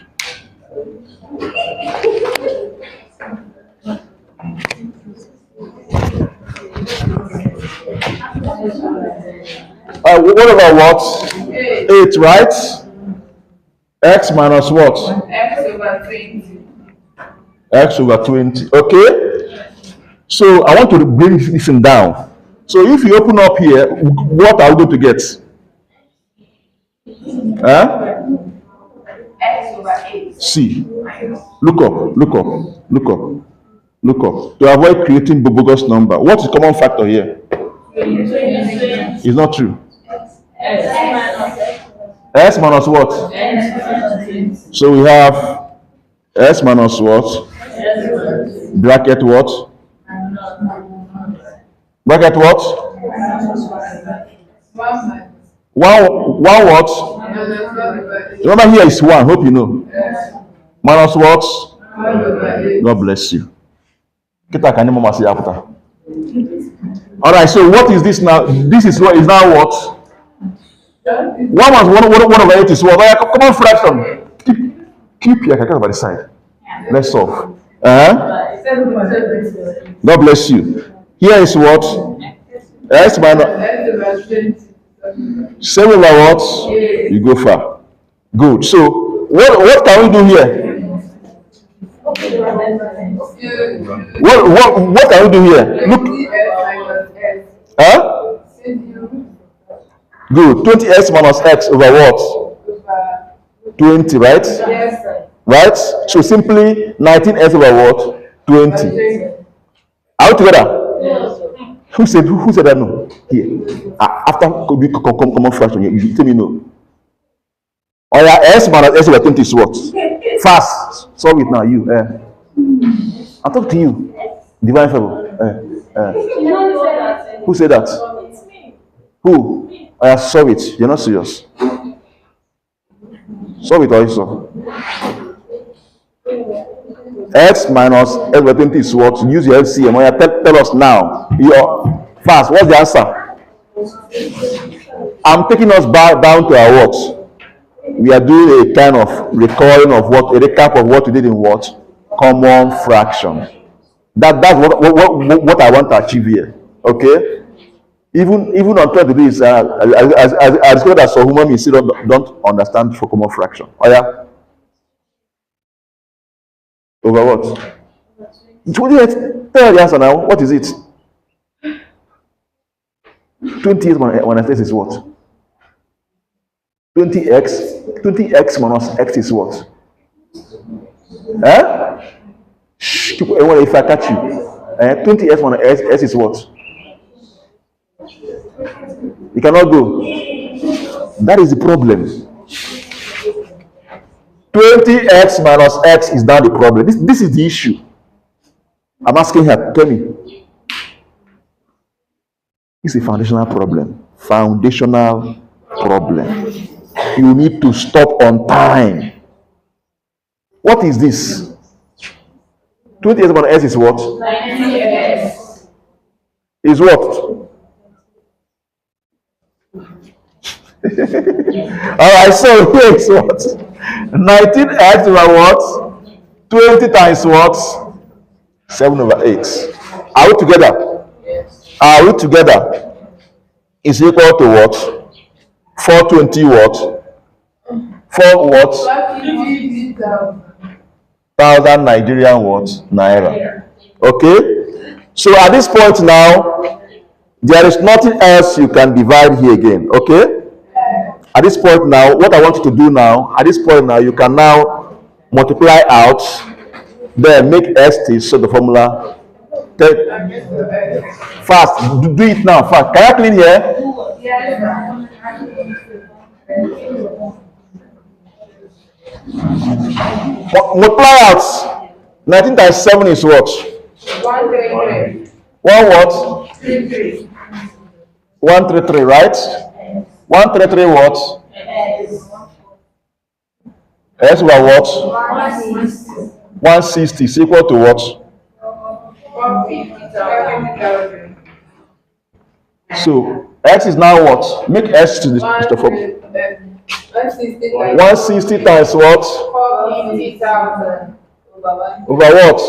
What over what? 8, right? X minus what? X over 20. X over 20. Okay. So I want to bring this thing down. So if you open up here, what are we going to get? X over 8. C. Look up. To avoid creating bogus number. What is common factor here? It's not true. S minus what? So we have S minus what? Bracket what? Bracket what? One what? Remember here is one. Hope you know. Minus what? God bless you. Kita can mama say after. All right. So what is this now? This is what is now what? One was one over eight is what? Oh, yeah, come on, fraction. Keep your calculator by the side. Let's solve. God bless you. Here is what? S minus 7 over what? You go far. Good. So what can we do here? What can we do here? Look. Huh? Good. 20x minus x over what? 20, right? Right? So simply 19x over what? 20. Are we together? Who said that no? Here. After common fraction, you tell me no. Or yeah, s minus s over 20 is what? Fast. Solve it now, you. I talk to you. Divine favor. Who said that? Who? Oh yeah, solve it. You're not serious. Solve it also. X minus s over 20 is what? Use your LCM. Oh yeah, tell us now. Your fast. What's the answer? I'm taking us back down to our what? We are doing a kind of recalling of what, a recap of what we did in what? Common fraction. That's what I want to achieve here. Okay? Even on trying to do this, I discovered that some human beings still don't understand for common fraction. Oh yeah? Over what? Tell the answer now. What is it? 28 minus x is what? 20x minus x is what? Shh, if I catch you. 20x minus x is what? You cannot go. That is the problem. 20x minus x is now the problem. This is the issue. I'm asking her, tell me. It's a foundational problem. Foundational problem. You need to stop on time. What is this? 20x minus s is what? 90x. Is what? Alright, so here is what? 19x over what? 20 times what? 7 over 8. Are we together? Yes. Are we together? Is equal to what? 420 what? 4 what? 1,000 Nigerian what? Naira. Okay? So at this point now, there is nothing else you can divide here again. Okay? At this point now, what I want you to do now, at this point now, you can now multiply out, then make ST, so the formula. Fast, do it now, fast. Can I clean here? Multiply out. 19 times 7 is what? 133. One what? 33. 133, right? 133 what? S over what? 160 is equal to what? 150,000. So x is now what? Make s to the form. 160 times what? 450,000. Over what?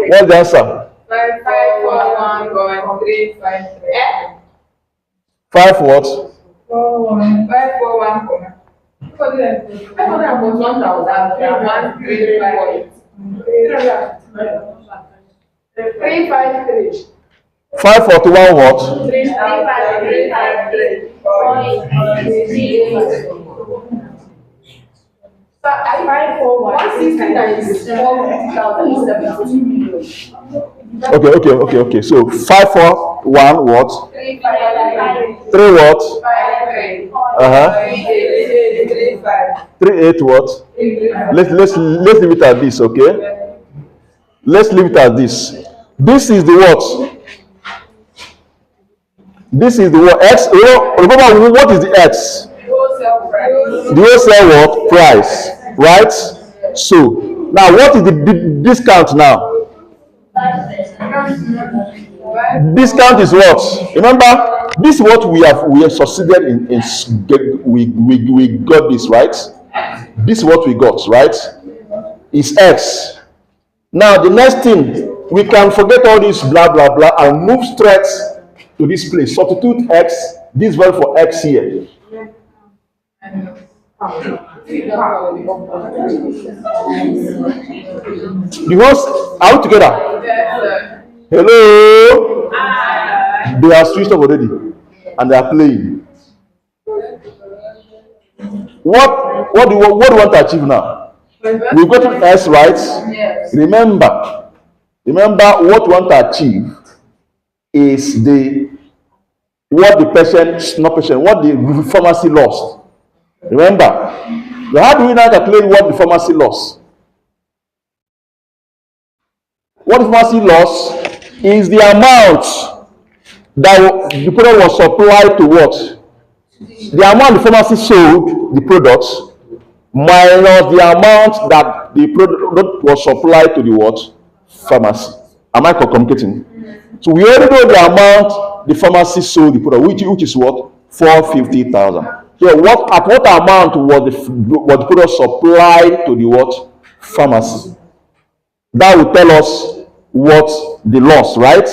What's the answer? 541.353. 5 what? 541. 353. 541 what? 353. So I buy for 160 times 450,000 million. Okay. So 541 what? 3 what? 38 what? Let's leave it at this, okay? Let's leave it at this. This is the what? This is the what X. Remember what is the X? The wholesale what price, right? So now what is the discount now? Discount is what? Remember, this is what we have succeeded we got this, right? This is what we got, right? Is X. Now the next thing, we can forget all this blah blah blah and move straight to this place. Substitute X, this value for X here. The host out together. Hello. They are switched off already and they are playing. What do you want to achieve now? We've got to S, right? Yes. Remember what we want to achieve is what the pharmacy lost. Remember, how do we now calculate what the pharmacy lost? What the pharmacy lost is the amount that the product was supplied to what? The amount the pharmacy sold the products minus the amount that the product was supplied to the what? Pharmacy. Am I communicating? So we already know the amount the pharmacy sold the product, which is what? 450,000. So at what amount was the product supplied to the what? Pharmacy? That will tell us what the loss, right?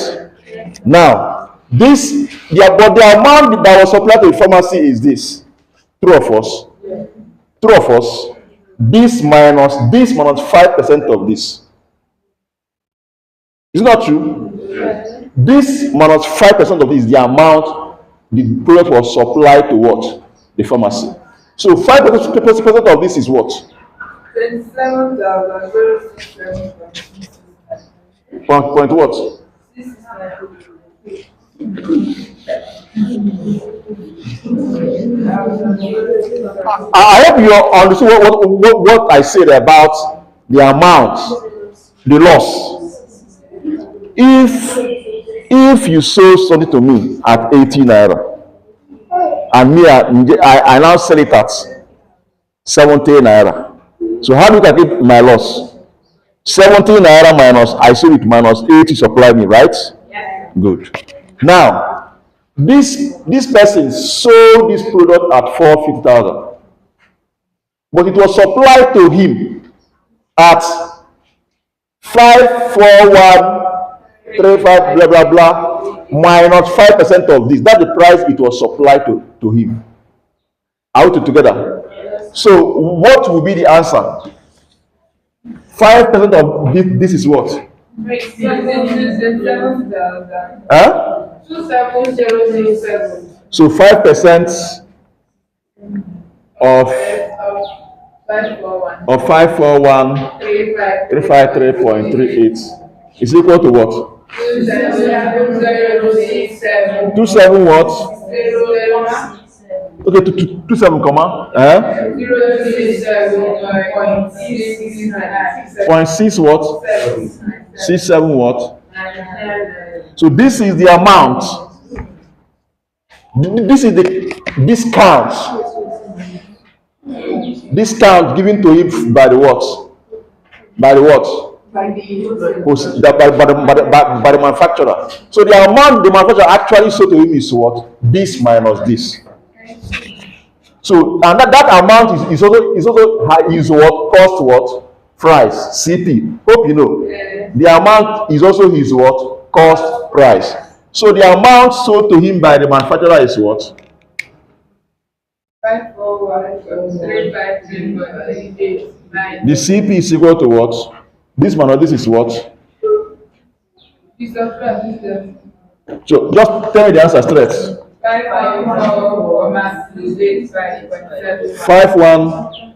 Now, but the amount that was supplied to the pharmacy is this. True of us. True of us. This minus 5% of this. Is it not true? This minus 5% of this is the amount the product was supplied to what? The pharmacy. So 5% of this is what? 27,067. Point what? I hope you understand what I said about the amount, the loss. If you sold something to me at 80 naira and me I now sell it at 70 naira, so how do you calculate my loss? 70 naira minus I sold it minus 80 supply me, right? Yeah. Good. Now this person sold this product at 450,000, but it was supplied to him at 54135 blah blah blah minus 5% of this. That's the price it was supplied to him. Out together. So what will be the answer? 5% of this is what? 27,067. So 5% of 541,353.38 is equal to what? 27 what? Okay, 27 comma. 0.6 what? 67 what? So this is the amount. This is the discount given to him by the what? By the what? By the manufacturer. So the amount the manufacturer actually sold to him is what? This minus this. So and that amount is what? Cost what? Price, CP. Hope you know. The amount is also his what? Cost price. So the amount sold to him by the manufacturer is what? 541,353.38. The CP is equal to what? This minus this is what? So just tell me the answer straight. 514,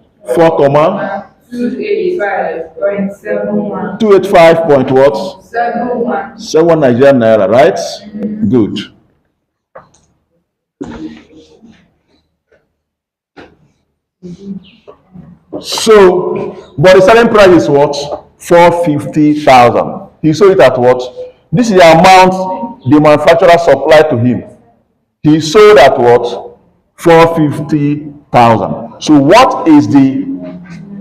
comma 285 point what? 71 Nigerian naira, right? Good. So, but the selling price is what? 450,000. He sold it at what? This is the amount the manufacturer supplied to him. He sold at what? 450,000. So what is the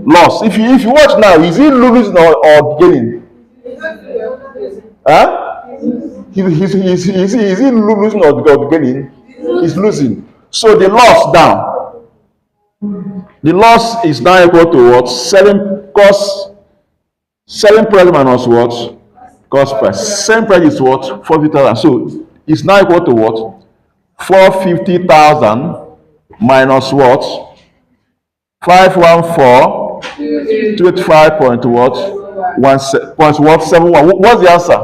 loss? If you watch now, is he losing or gaining? Huh? Is he losing or gaining? He's losing. So the loss down. The loss is now equal to what? Selling price minus what? Cost price. Selling price is what? 40,000. So it's now equal to what? 450,000 minus what? 514 25 point what? Point what? 71. What's the answer?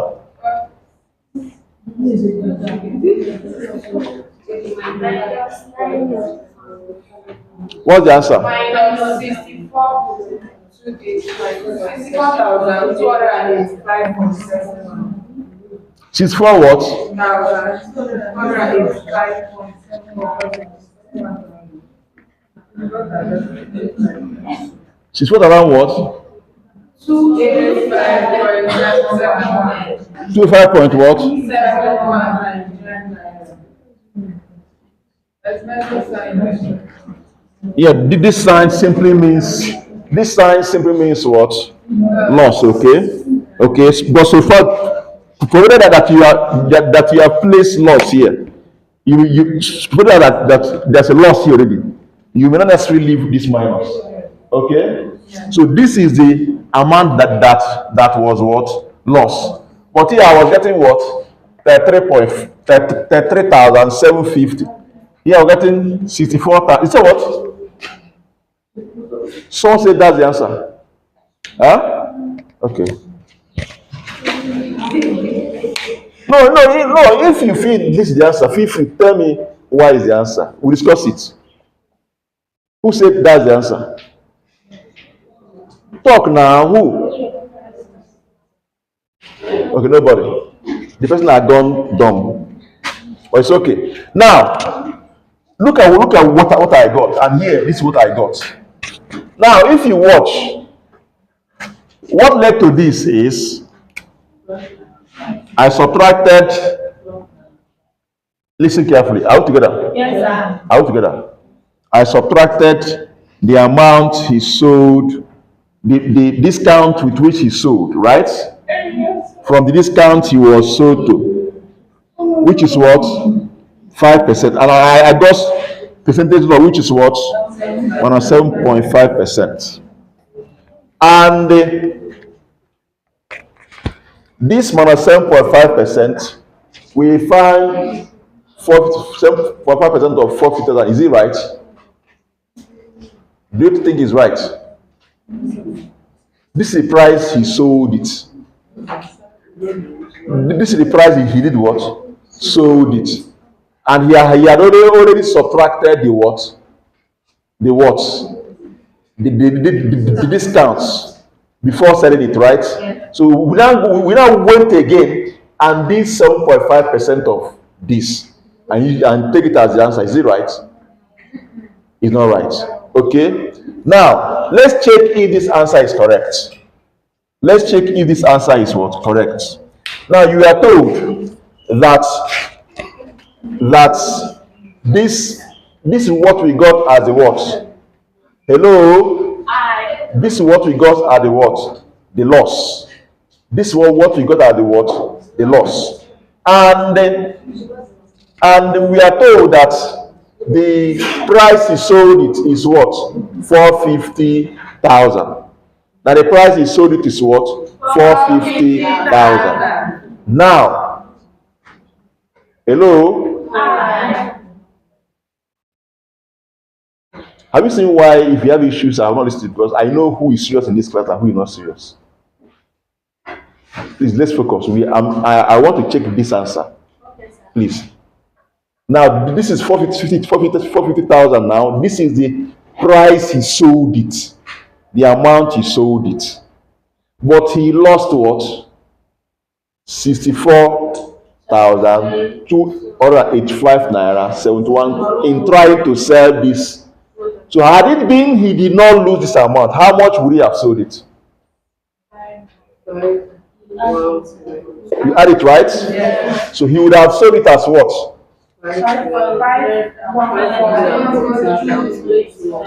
What's the answer? Minus 64 2 days, 64,285.71. She's for what? 1,285.71. She's what around what? 285.71. 25 point what? 71. That's measure sign. Yeah, this sign simply means what? Loss, okay? Okay, but so far, provided that you have placed loss here, you provided that there's a loss here already, you may not necessarily leave this minus. Okay? So this is the amount that was what? Loss. But here I was getting what? 33,750. Here I'm getting 64,000. Is that what? Someone said that's the answer. Huh? Okay. No. If you feel this is the answer, feel free. Tell me why is the answer. We'll discuss it. Who said that's the answer? Talk now. Who? Okay, nobody. The person had gone dumb. But it's okay. Now, look at what I got. And here, this is what I got. Now, if you watch, what led to this is I subtracted. Listen carefully. Are we together? Yes, sir. Are we together? I subtracted the amount he sold, the discount with which he sold, right? From the discount he was sold to, which is what? 5%. And I got percentage law, which is what? 107.5%. And this minus 7.5%, we find 7.5% of 40,000. Is it right? Do you think it's right? This is the price he sold it. This is the price he did what? Sold it. And he had already subtracted the what? The what? The discounts before selling it, right? So we now went again and did 7.5% of this and take it as the answer. Is it right? It's not right. Okay. Now let's check if this answer is correct. Let's check if this answer is what? Correct. Now you are told that this is what we got as the what? Hello? This is what we got at the what? The loss. This is what we got at the what? The loss. And we are told that the price he sold it is what? 450,000. Now the price he sold it is what? 450,000. Now, hello? Have you seen why, if you have issues, I will not listen? Because I know who is serious in this class and who is not serious. Please, let's focus. I want to check this answer. Please. Now, this is 450,000 now. This is the price he sold it. The amount he sold it. But he lost what? 64,285 naira 71 in trying to sell this. So had it been he did not lose this amount, how much would he have sold it? You had it right? Yes. So he would have sold it as what? You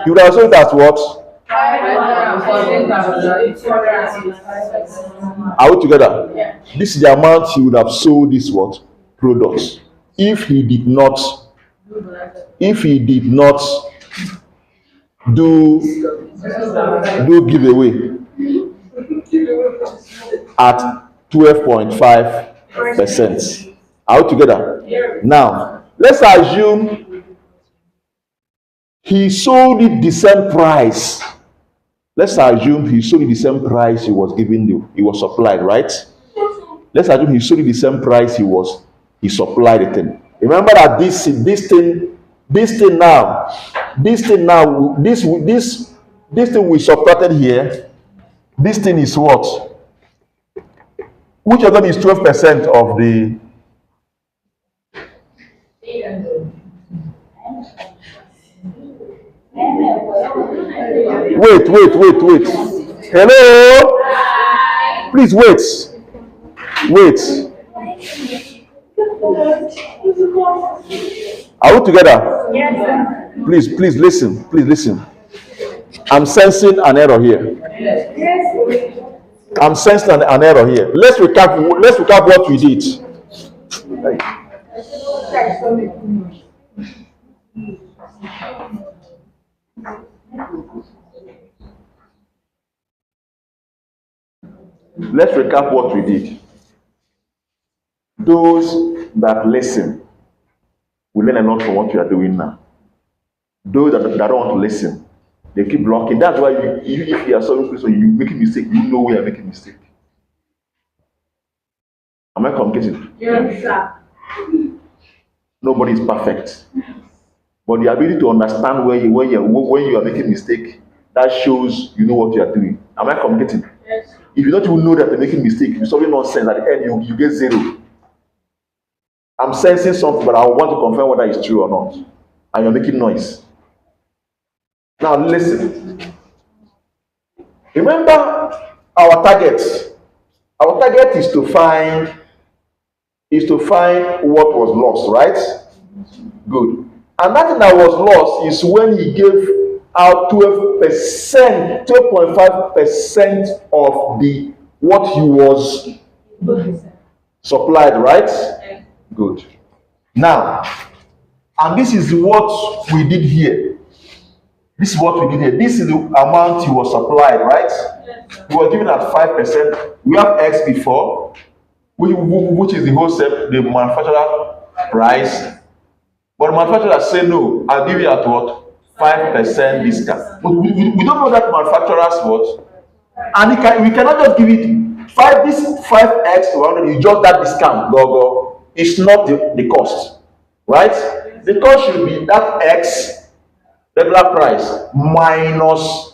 would have sold it as what? Are we together? This is the amount he would have sold this what? Products. If he did not, if he did not do giveaway at 12.5%. Are we together? Now, let's assume he sold it the same price. Let's assume he sold it the same price he was given you, he was supplied, right? Let's assume he sold it the same price he supplied the thing. Remember that this thing we subtracted here, this thing is what? Which of them is 12% of the? Wait. Hello? Please wait. Are we together? Yes, sir. Please listen. I'm sensing an error here. Let's recap what we did. Let's recap what we did. Those that listen will learn a lot from what you are doing now. Those that don't want to listen, they keep blocking. That's why if you are solving question, you make a mistake, you know we are making a mistake. Am I communicating? Yes, sir. Nobody is perfect. But the ability to understand when you are making a mistake, that shows you know what you are doing. Am I communicating? Yes. If you don't even know that you're making a mistake, you're solving nonsense, at the end you get 0. I'm sensing something, but I want to confirm whether it's true or not. And you're making noise. Now listen. Remember our target. Our target is to find what was lost, right? Good. And that thing that was lost is when he gave out 12.5% of the what he was supplied, right? Good. Now, and this is what we did here. This is the amount he was supplied, right? He was given at 5%. We have X before, which is the wholesale, the manufacturer price. But the manufacturer say no, I'll give you at what? 5% discount. But we don't know that manufacturer's what? And we cannot just give it 5x to 100, it's just that discount. Go. It's not the cost. Right? The cost should be that X regular price minus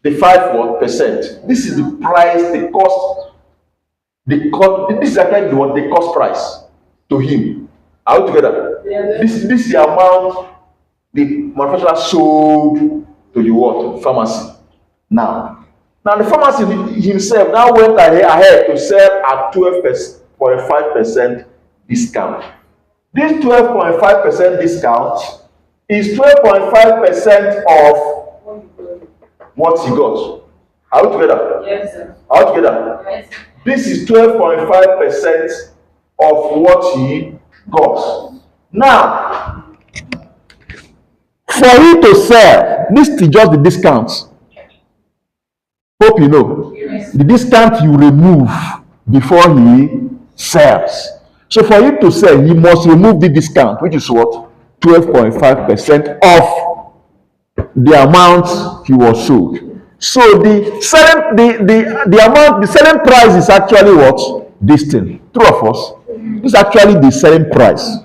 the 5%. This is the price, the cost. This is actually what the cost price to him. Are we together? Yeah. This is the amount the manufacturer sold to the what? Pharmacy. Now the pharmacy himself now went ahead to sell at 12.5% discount. This 12.5% discount is 12.5% of what he got. Are we together? Yes, sir. Are we together? Yes. This is 12.5% of what he got. Now, for you to sell, this is just the discount. Hope you know. Yes. The discount you remove before he sells. So for you to sell, he must remove the discount, which is what? 12.5% of the amount he was sold. So the selling price is actually what? This thing. True of us? This is actually the selling price.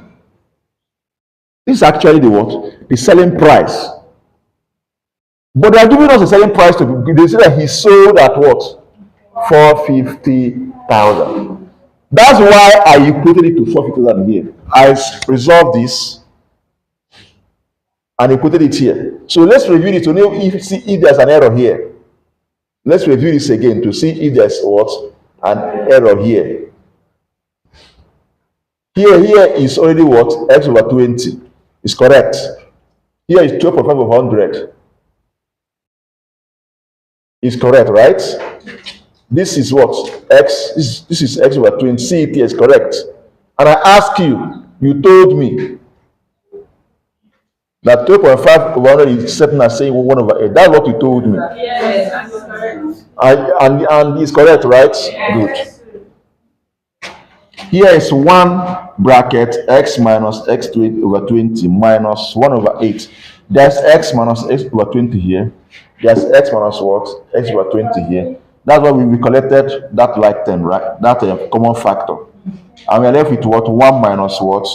This is actually the what? The selling price. But they are giving us a selling price they say that he sold at what? 450,000. That's why I equated it to 450,000 here. I resolved this and equated it here. So let's review it to know if there's an error here. Let's review this again to see if there's what? An error here. Here is already what? X over 20. Is correct. Here is 12.5 over 100. Is correct, right? This is what? X. This is X over 20. See it here is correct. And I ask you, you told me that 12.5 over 100 is certain as saying 1 over 8. That's what you told me. Yes, that's correct. And it's correct, right? Good. Here is one bracket x minus x over 20 minus 1 over 8. There's x minus x over 20 here. There's x minus what? X over 20 here. That's why we collected that like term, right? That common factor. And we are left with what? 1 minus what?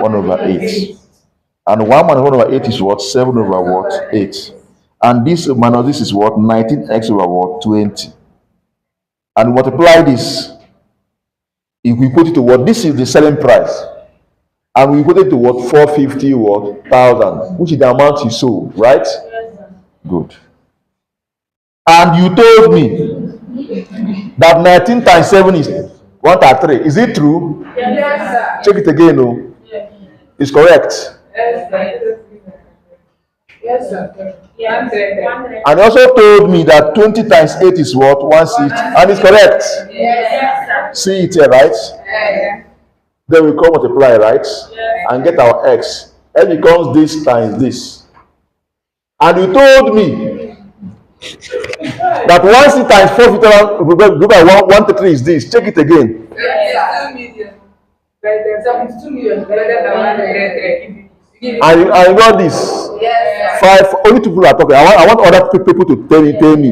1 over 8. And 1 minus 1 over 8 is what? 7 over what? 8. And this minus this is what? 19x over what? 20. And multiply this. If we put it to what? This is the selling price. And we put it to what? 450 what? 1,000. Which is the amount you sold, right? Good. And you told me that 19 times 7 is 133. Is it true? Yes, Check it again, no? It's correct. sir. Yes, sir. Yes, sir. And also told me that 20 times 8 is what? 160. And it's correct. Yes, sir. See it here, right? Yes, Then we come multiply, right? And get our x. X becomes this times this. And you told me that 160 times 450 by 133 is this. Check it again. yes, 2 million. But 2 million better than 133. And you got this. Yes, Five. Only two people are talking. I want other people to tell me.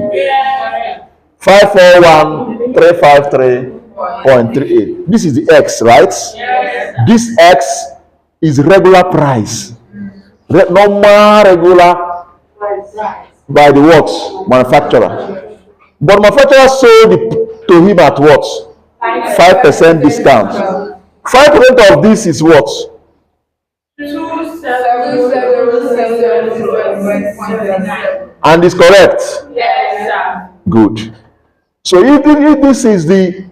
541,353.38. This is the x, right? yes. This x is regular price. Normal regular by the what? Manufacturer. But manufacturer sold it to him at what? 5% discount. 5% of this is what? 2777. And is correct. Yes, sir. Good. So if this is the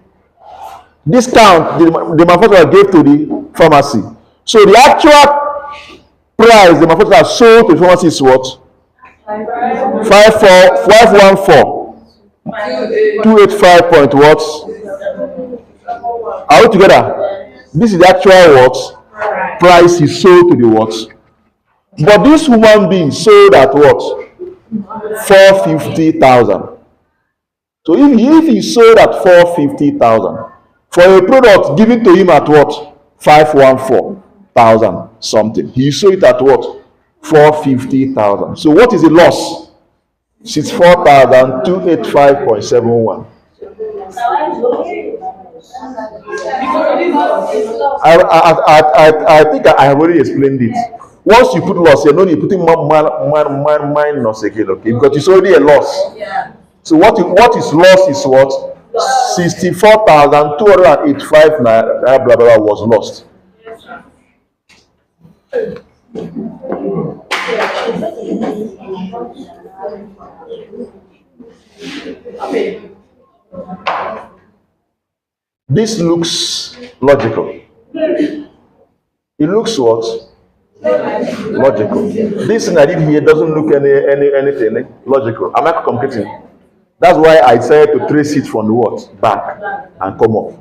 discount the manufacturer gave to the pharmacy, so the actual price the manufacturer sold to the pharmacy is what? 514,285 point what? Are we together? This is the actual what? Price he sold to the what? But this human being sold at what? 450,000. So if he sold at 450,000 for a product given to him at what? 514,000 something. He sold it at what? 450,000. So what is the loss? 64,285.71. I think I have already explained it. Once you put loss, you're not putting minus again, okay? Because it's already a loss. Yeah. So what is loss is what? 64,285 naira blah blah blah was lost. This looks logical. It looks what? Logical. This thing I did here doesn't look anything logical. Am I complicating? That's why I decided to trace it from the what? Back and come up.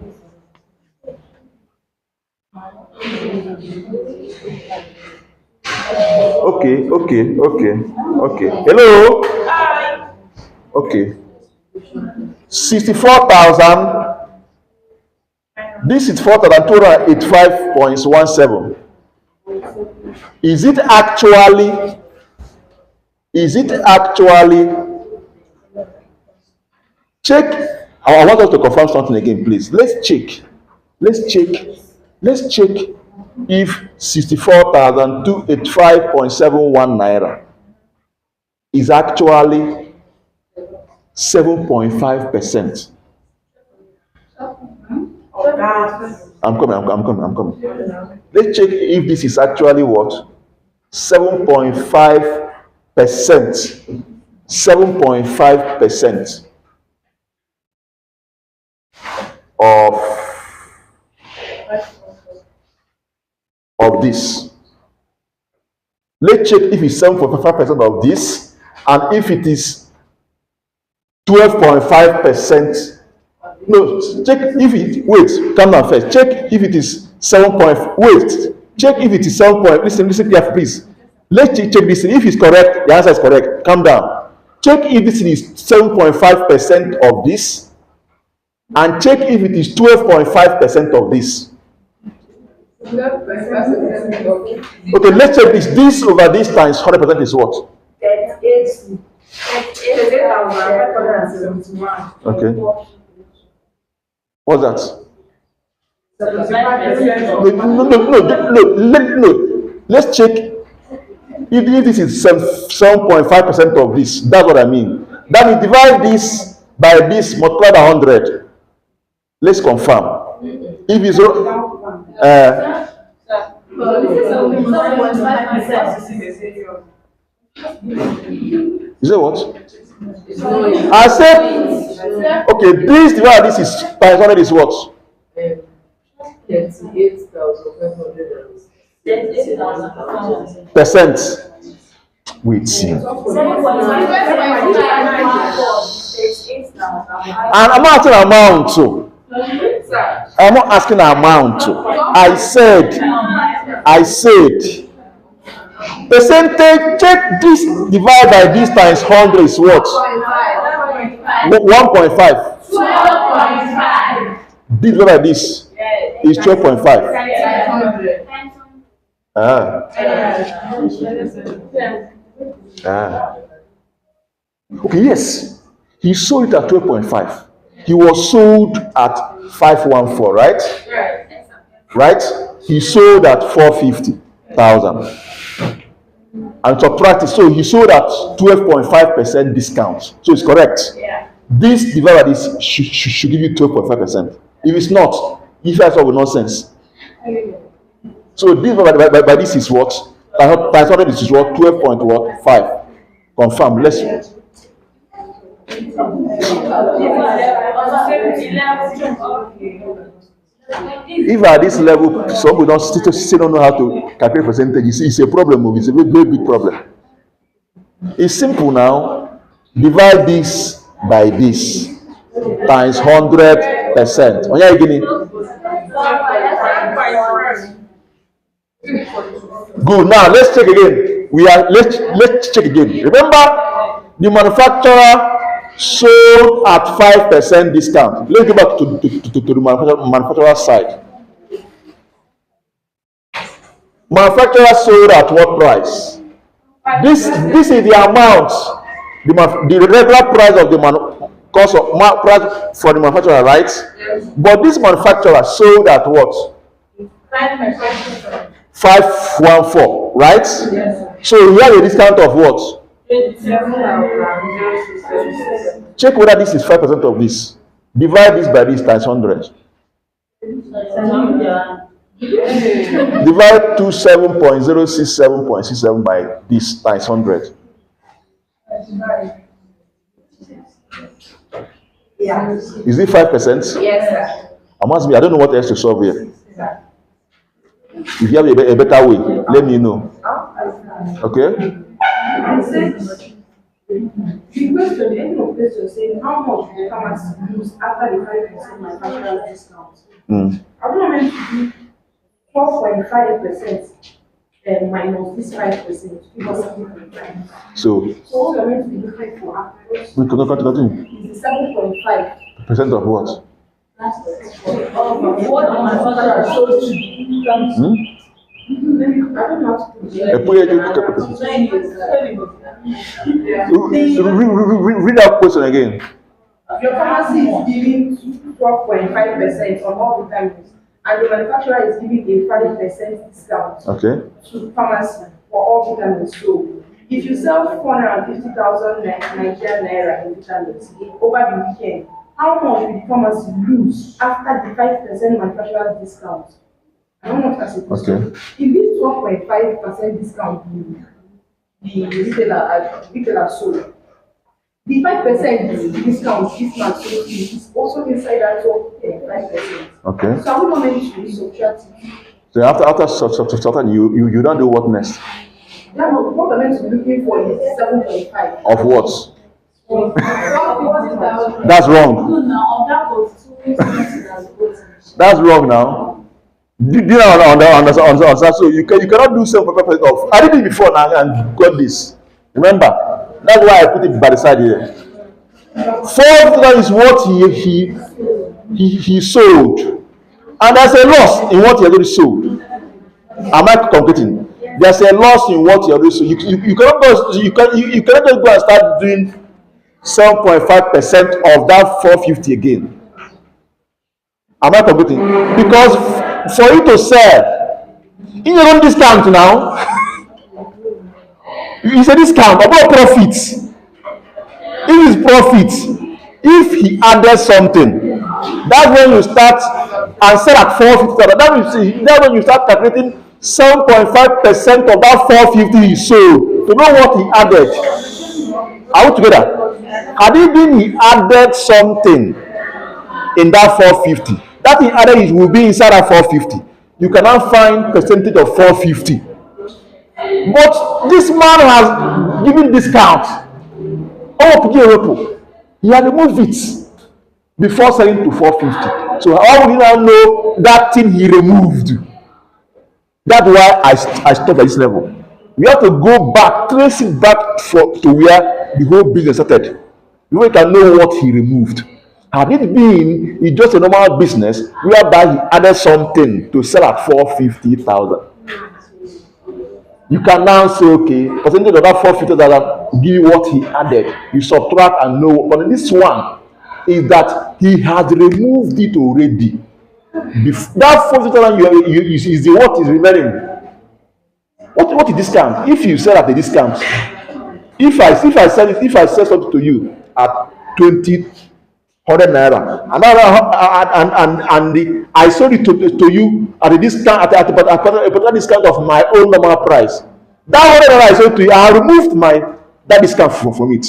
Okay. Hello? Okay. 64,000. This is 4,285.17. Is it actually check? I want us to confirm something again, please. Let's check if 64,285.71 naira is actually 7.5%. I'm coming. Let's check if this is actually what? 7.5%. 7.5% of of this. Let's check if it's 7.5% of this, and if it is 12.5%. No, check if it, wait, calm down first. Check if it is 7. Wait, check if it is 7. Listen carefully, please. Let's check this. If it's correct, the answer is correct. Calm down. Check if this is 7.5% of this, and check if it is 12.5% of this. Okay, let's check this. This over this times 100% is what? 38,571. Okay. What's that? No. Let's check if this is 7.5% of this. That's what I mean. Then we divide this by this, multiply by 100. Let's confirm. If it's is it what? I said, okay, this divided this is times 100 is what? 38,500 percent. Wait, see. And I'm not asking amount too. I'm not asking amount too. I said percentage. Check this divided by this times 100 is what? 1.5. This divided by this is 12.5. Okay, yes. He sold it at 12.5. He was sold at 514, right? Right? He sold at 450,000. And to practice, so he sold at 12.5% discount. So it's correct. Yeah. This divided by this should give you 12.5%. If it's not, if that's all nonsense. So this divided by this is what? Times 100 is what? 12.5. Confirm. Let's. If at this level, some people still don't know how to calculate percentage, it's a problem. It's a very, very big problem. It's simple now. Divide this by this times 100%. Oh, yeah, again. Good. Now let's check again. Let's check again. Remember, the manufacturer sold at 5% discount. Let's go back to the manufacturer side. Manufacturer sold at what price? This is the amount, the regular price of the cost of price for the manufacturer, right? Yes. But this manufacturer sold at what? 514, right? Yes. So we have a discount of what? Check whether this is 5% of this. Divide this by this times 100. Divide 27.067.67 by this times 100. Yeah. Is it 5%? Yes, sir. I don't know what else to solve here. If you have a better way, let me know. Okay? The question, the end of the question saying how much will farmers lose after the 5% manufacturer's discount? I don't know meant to be 12.5% minus this 5%, give us 7.5. So what we're meant to be looking for afterwards is the 7.5% of what? What the manufacturer sold to I don't know how to read that question again. Your pharmacy is giving 12.5% on all vitamins, and the manufacturer is giving a 5% discount to pharmacy for all vitamins. So, if you sell 450,000 Nigerian naira in vitamins over the weekend, how much will the pharmacy lose after the 5% manufacturer's discount? I don't want to ask a question. If this 12.5% discount the retailer sold, the 5% discount this man sold is also inside that 12.5%. Okay. So are we not meant to subtract it So after subtracting, you don't do what next? Now, what I'm meant to be looking for is 7.5. Of what? From 12,000. That's wrong. No, now, that was 2,000. That's wrong now. Do you know on so you cannot do 7.5% of. I did it before now and got this. Remember, that's why I put it by the side here. 4,000 is what he sold, and there's a loss in what he already sold. Am I concreting? There's a loss in what you already sold. You cannot go. You cannot just go and start doing 7.5% of that 450 again. Am I completing? Because for you to sell in your own discount now, it's a discount about profits. If it's profit, if he added something, that's when you start and sell at 450. That's when you start calculating 7.5% of that 450 he sold to know what he added. Are we together? Had it been he added something in that 450, that thing added it will be inside that 450. You cannot find percentage of 450. But this man has given discount. He had removed it before selling to 450. So how would he now know that thing he removed? That's why I stopped at this level. We have to go back, trace it back to where the whole business started. You can know what he removed. Had it been just a normal business whereby he added something to sell at 450,000, you can now say, okay, percentage of that 450,000 give you what he added. You subtract and know. But in this one is that he has removed it already. That 450,000 is the what is remaining. What is discount? If you sell at a discount, if I sell something to you at 2,000 naira, and I sold it to you at a discount at a particular discount of my own normal price. That 100 naira I sold to you, I removed that discount from it.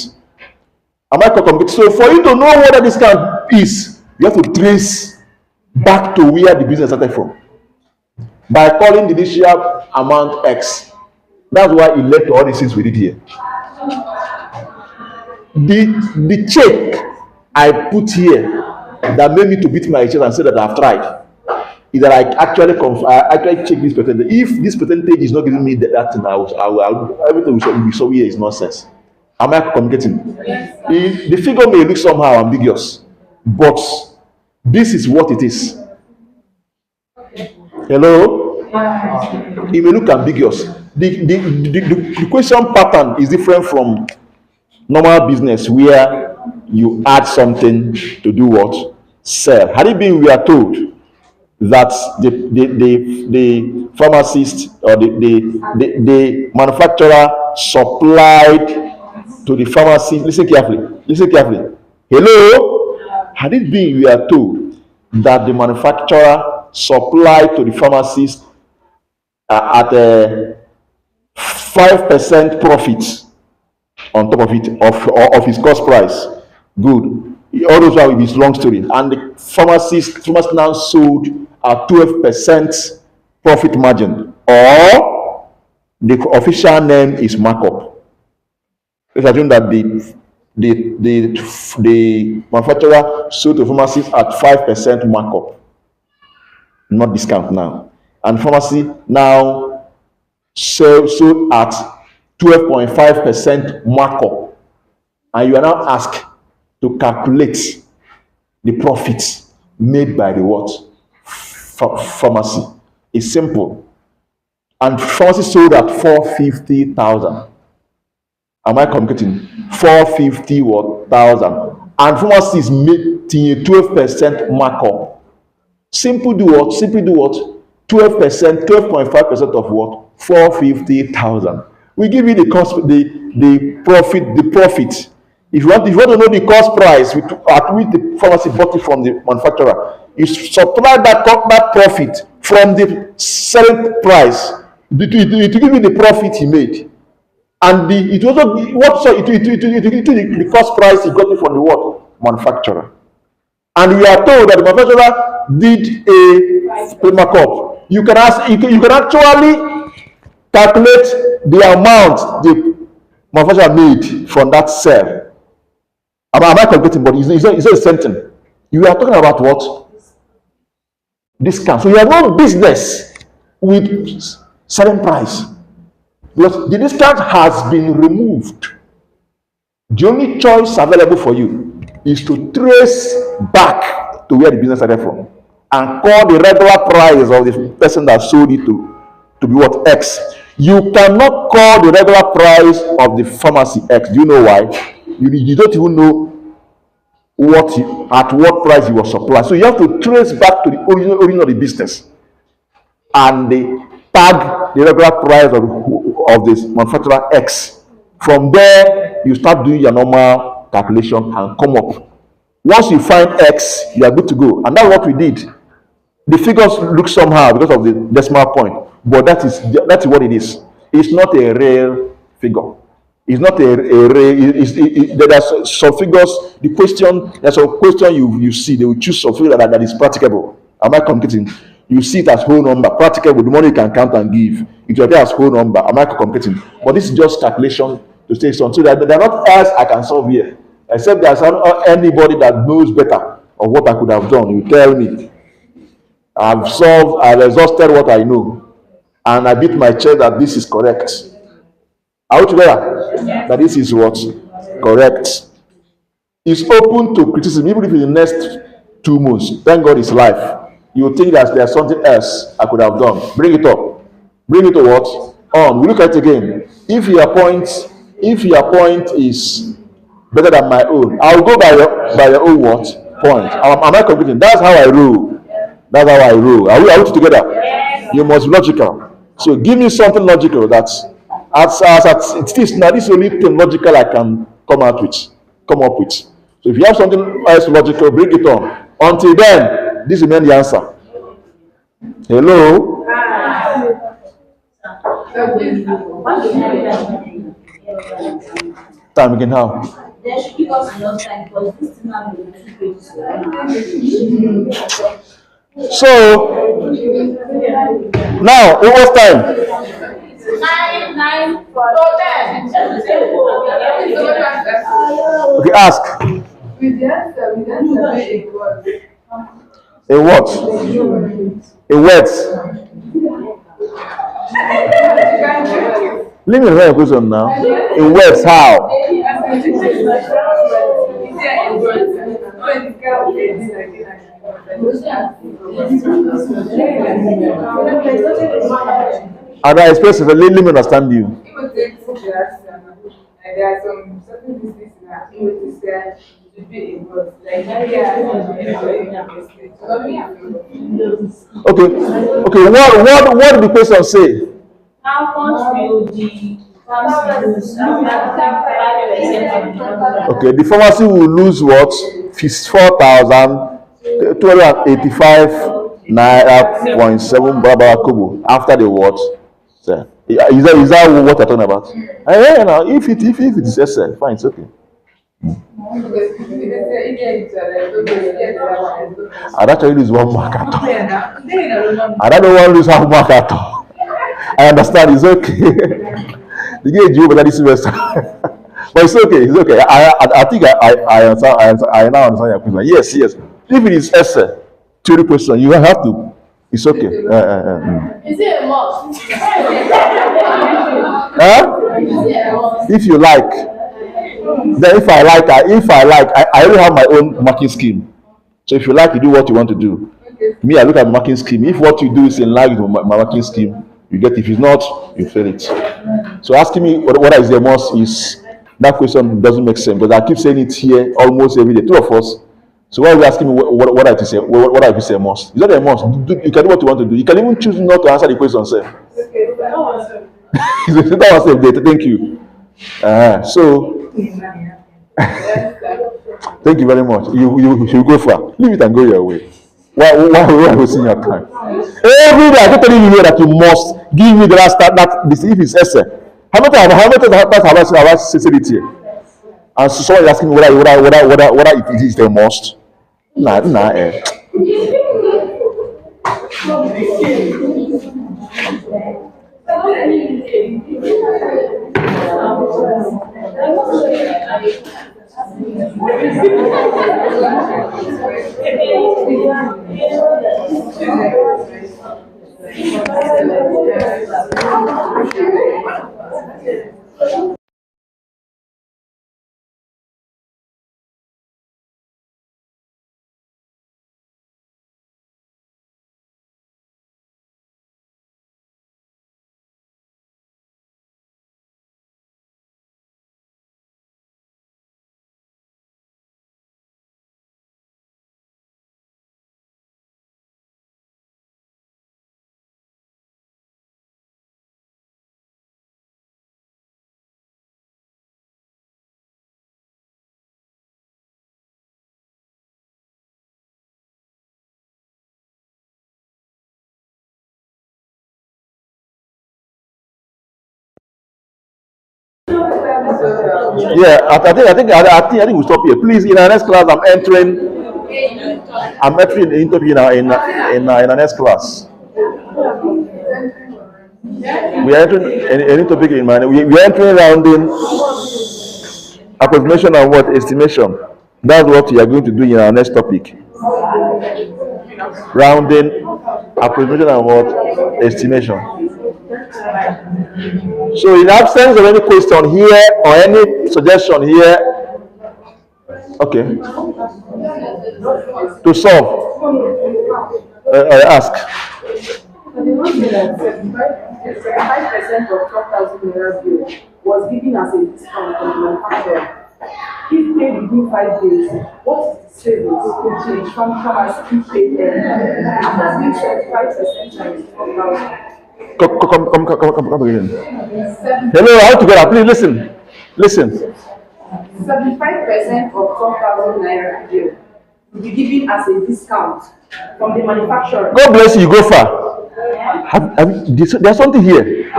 Am I correct? So for you to know what that discount is, you have to trace back to where the business started from by calling the initial amount X. That's why it led to all these things we did here. The check I put here that made me to beat my chest and say that I've tried is that I actually check this percentage. If this percentage is not giving me that thing, everything we saw here is nonsense. Am I communicating? The figure may look somehow ambiguous, but this is what it is. Hello? It may look ambiguous. The question pattern is different from normal business where you add something to do what? Sell. Had it been we are told that the pharmacist or the manufacturer supplied to the pharmacist, listen carefully. Hello? Had it been we are told that the manufacturer supplied to the pharmacist at a 5% profit on top of it of his cost price, good, all those are his long story, and the pharmacist now sold at 12% profit margin, or the official name is markup. Let's assume that the manufacturer sold to pharmacist at 5% markup, not discount now, and pharmacy now sold at 12.5% markup, and you are now asked to calculate the profits made by the what? Pharmacy. It's simple. And pharmacy sold at 450,000. Am I communicating? 450,000. And pharmacy is making a 12% markup. Simply do what? 12%, 12.5% of what? 450,000. We give you the cost, the profit. If you want to know the cost price at which the pharmacy bought it from the manufacturer, you subtract that profit from the selling price to give you the profit he made, and it also the cost price he got it from the what? Manufacturer. And we are told that the manufacturer did a markup. You can actually calculate the amount the manufacturer made from that sale. Am I calculating? But it's not the same thing. You are talking about what? Discount. So you have no business with selling price because the discount has been removed. The only choice available for you is to trace back to where the business started from and call the regular price of the person that sold it to be what? X. You cannot call the regular price of the pharmacy X. Do you know why? You don't even know at what price you was supplied. So you have to trace back to the origin of the business and they tag the regular price of this manufacturer X. From there, you start doing your normal calculation and come up. Once you find X, you are good to go. And that's what we did. The figures look somehow because of the decimal point, but that's what it is. It's not a real figure. It's not a real. There's some figures. There's a question you see. They will choose some figure that is practicable. Am I computing? You see it as whole number, practicable. The money you can count and give. It will appear as whole number. Am I computing? But this is just calculation to say something. So there are not else I can solve here, except there's anybody that knows better of what I could have done. You tell me. I've exhausted what I know, and I beat my chest that this is correct. Are we together? Yes. That this is what? Correct. It's open to criticism, even if in the next 2 months, thank God it's life. You think that there's something else I could have done. Bring it up. Bring it to what? On. We look at it again. If your point is better than my own, I'll go by your own what? Point. Am I competing? That's how I rule. That's how I rule. Are we together? Yes. You must be logical. So give me something logical that's as it is now. This is the only thing logical I can come up with. So if you have something else logical, bring it on. Until then, this remains the answer. Hello? Time again how? There should give us enough time because this thing now So now it was time. 9 for 10. Okay, ask. A what? A what? Let me answer your question now. A what? How? And I express it, let me understand you. There are some certain businesses that to be involved. Okay. What did the question say? How much will the pharmacy lose after? Okay, the pharmacy will lose what? 4,285 naira.7 baba kobo after the what? So, is that what you're talking about? Now, if it is SL, fine, it's okay. I'd actually lose one mark at all. I don't want to lose half mark at all. I understand, it's okay. The game you over this semester. But it's okay. I think I now understand your question. Yes. If it is SL, theory question, you have to. It's okay. Is it a must? If you like, then if I like, I already have my own marking scheme. So if you like, you do what you want to do. Me, I look at the marking scheme. If what you do is in line with my marking scheme, you get it. If it's not, you fail it. So asking me what is the must is that question doesn't make sense because I keep saying it here almost every day. Two of us. So why are you asking me what I say? What I say a must? It's not a must. You can do what you want to do. You can even choose not to answer the question, sir. Thank you. So thank you very much. You go far. Leave it and go your way. Why are you wasting your time? Every day I keep telling you here that you must give me the last that this if it's essay. How many times have I said it here? And so someone is asking me whether it is a must. Nah. Yeah, I think we'll stop here. Please, in our next class, I'm entering the interview now in our next class. We are entering any topic in mind. We are entering rounding, approximation, and what estimation. That's what we are going to do in our next topic. Rounding, approximation, and what estimation. So, in absence of any question here or any suggestion here, okay, to solve, ask. But they don't say that 75% of 12,000 naira bill was given as a discount from the manufacturer. If paid within 5 days, what is the savings to change from pharmacy if paid then? After being 75% times 12,000. Come again. Hello, all together. Please listen. Listen. 75% of 12,000 naira bill will be given as a discount from the manufacturer. God bless you. Go far. There's something here.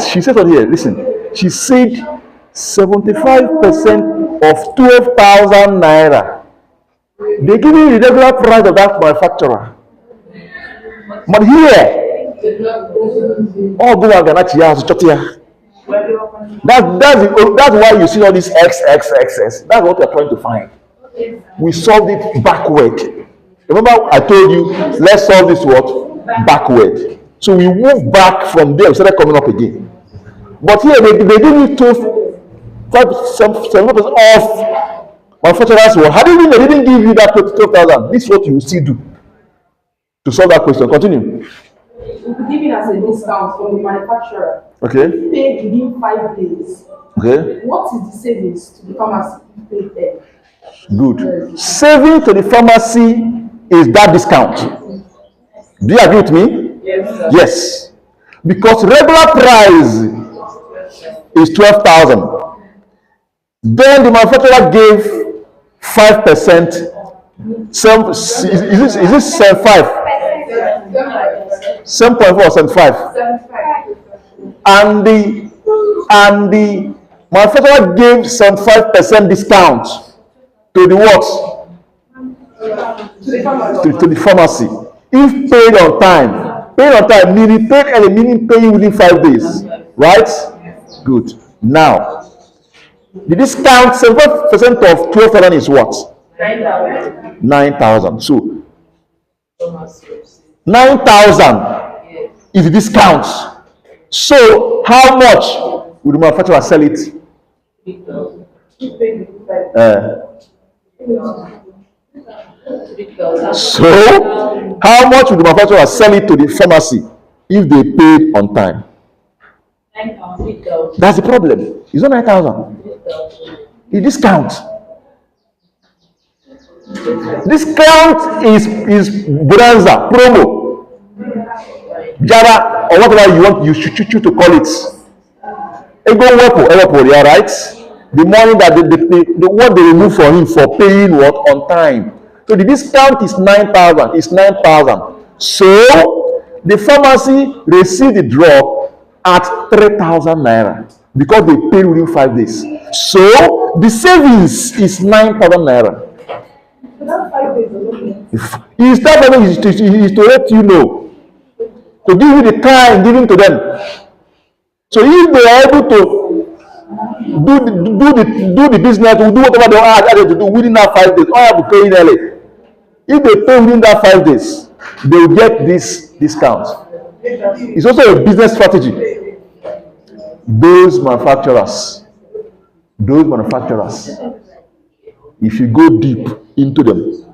She said on here. Listen. She said 75% of 12,000 naira. They give you the regular price of that manufacturer. But here, all go and that's why you see all this X. That's what we're trying to find. We solved it backward. Remember, I told you, let's solve this what? Backward. So we move back from there, we started coming up again. But here, they didn't need to 7% off manufacturer's one. How do you mean they didn't give you that 12,000? This is what you will still do to solve that question. Continue. We'll be given as a discount from the manufacturer. Okay. Paid within 5 days. Okay. What is the savings to the pharmacy paid there? Good. Saving to the pharmacy is that discount. Do you agree with me? Yes. Yes. Because regular price is 12,000. Then the manufacturer gave 5%. Is this 75? 7.4 or 75? And the manufacturer gave 75% discount to the what? To the pharmacy. If paid on time, meaning paid early, meaning paying within 5 days, right? Good. Now, the discount 75% of 12,000 is what? 9,000. So 9,000 is the discount. So how much would the manufacturer sell it? So how much would the manufacturer sell it to the pharmacy if they paid on time? That's the problem. It's not 9,000. The discount. Discount is bonanza, promo, Java, or whatever you want. You should choose to call it. Yeah, right? The money that the what they remove for him for paying what on time. So the discount is 9,000. It's 9,000. So the pharmacy received the drop at 3,000 naira because they paid within 5 days. So the savings is 9,000 naira. His staff is to let you know to give you the time given to them. So if they are able to do the business, do whatever they are added to do within that 5 days, all have to pay in early. If they pay within that 5 days, they will get this discount. It's also a business strategy. Those manufacturers, if you go deep into them,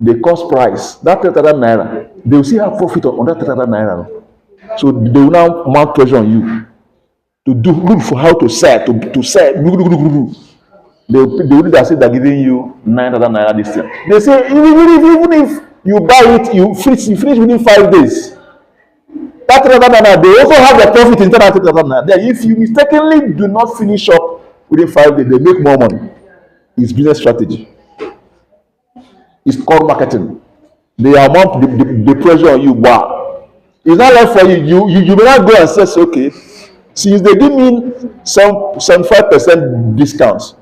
the cost price, that 30,000 naira, they will see how profit on that 30,000 naira. So they will now mount pressure on you to look for how to sell, to sell. They will do that, say they're giving you 9,000 naira this thing. They say even if you buy it, you finish within 5 days. That 30,000 naira, they also have the profit in that 30,000 naira. Then if you mistakenly do not finish up within 5 days, they make more money. It's business strategy. It's called marketing. They amount the pressure on you. Wow. It's not like for you. You may not go and say, okay, since they give me some 5% discounts,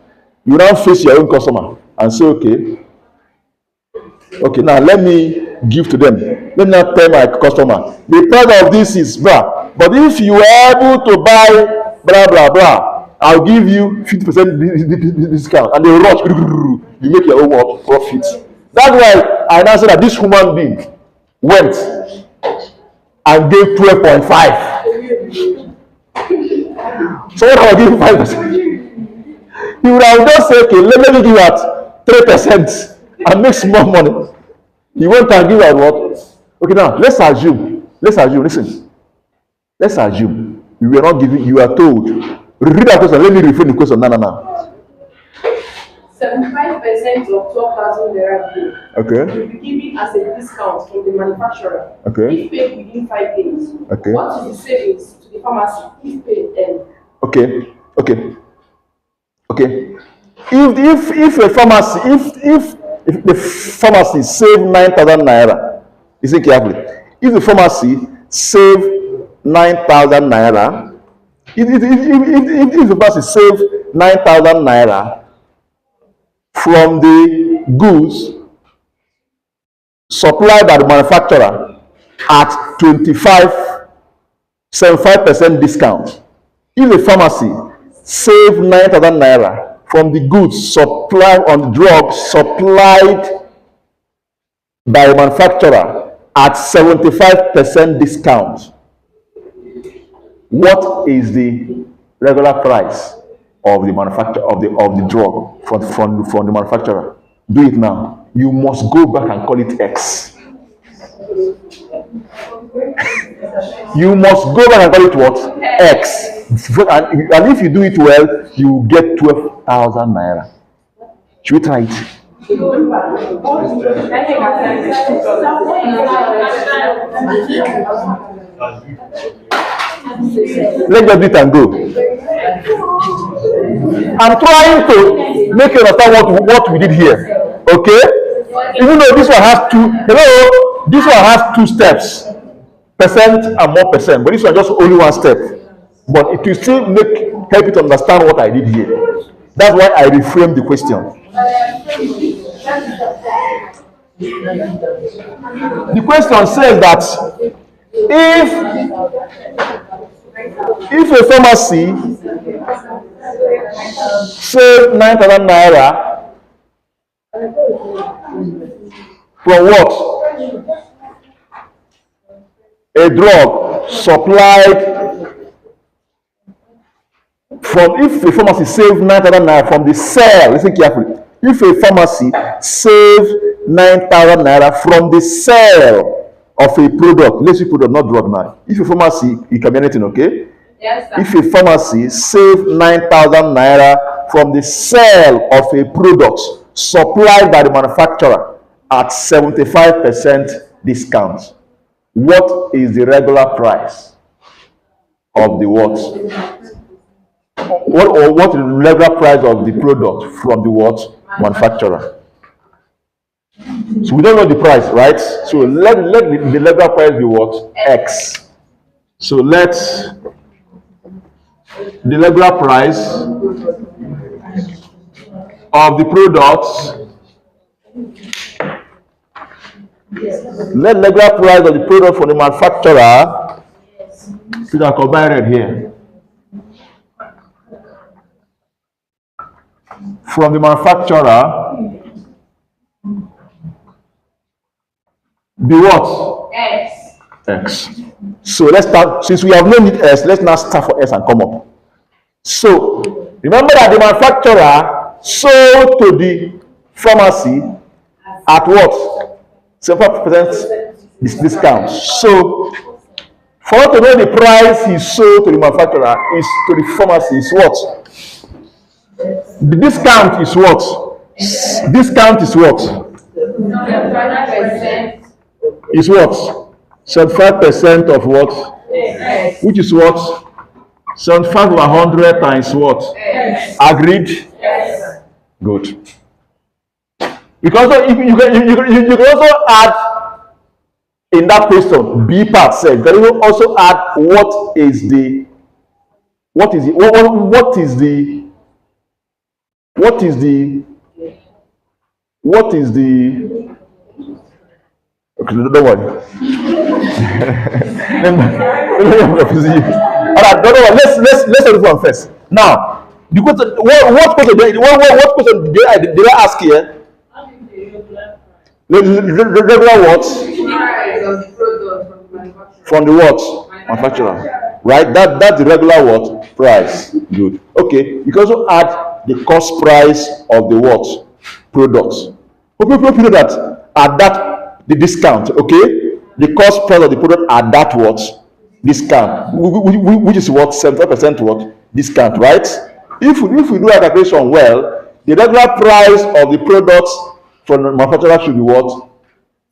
you now face your own customer and say, okay, now let me give to them. Let me not tell my customer the price of this is blah. But if you are able to buy blah blah blah, I'll give you 50% discount, and they rush. You make your own profit. That's why I now say that this human being went and gave 12.5. So what I'll give 5%. He would have just say, okay, let me give you at 3% and make small money. He went and give at what? Okay, now let's assume, listen. Let's assume you were not giving, you are told, read that question, let me reframe the question. No. 75% of 12,000 naira bill will be given as a discount from the manufacturer if paid within 5 days. What is the savings to the pharmacy if paid early? Okay. If a pharmacy, if the pharmacy save 9,000 naira, listen carefully. If the pharmacy save 9,000 naira, if the pharmacy save 9,000 naira from the goods supplied by the manufacturer at 75% discount. If the pharmacy save 9,000 naira from the goods supplied on the drugs supplied by the manufacturer at 75% discount, what is the regular price of the manufacturer of the drug from the manufacturer? Do it now. You must go back and call it X. You must go back and call it what? X. And if you do it well, you get 12,000 naira. Should we try it? Let's just do it and go. I'm trying to make you understand what we did here. Okay? Even though this one has this one has 2 steps, percent and more percent, but this one just only 1 step. But it will still help you to understand what I did here. That's why I reframed the question. The question says that if a pharmacy save 9,000 naira from what? A drug supplied from, if a pharmacy save 9,000 naira from the sale, listen carefully. If a pharmacy save 9,000 naira from the sale of a product, let's say product, not drug now. If a pharmacy, it can be anything, okay? Yes, sir. If a pharmacy save 9,000 naira from the sale of a product supplied by the manufacturer at 75% discount, what is the regular price of the what? What is the regular price of the product from the what? Manufacturer. So we don't know the price, right? So let the regular price be what? X. So let the regular price of the products Let regular price of the product from the manufacturer, see that combined here, from the manufacturer be what? X. So let's start, since we have known it S, let's now start for S and come up. So remember that the manufacturer sold to the pharmacy at what? 7% discount. So for us to know the price he sold to the manufacturer is to the pharmacy is what? The discount is what? Discount is what? Is what? 75% of what? Which is what? 75 over 100 times what? Agreed? Good. Because you can also add in that question B part said. You can also add what is the okay, don't worry. All right, don't worry. Let's do this one first. Now, the question, what question did I ask here? Regular what? From the what? Manufacturer. Right? That's the regular what? Price. Good. Okay. You can also add the cost price of the what? Products. Hope you know that at that the discount, okay? The cost price of the product at that what? Discount. Which is what? 75% what? Discount, right? If we do a calculation well, the regular price of the products from the manufacturer should be what?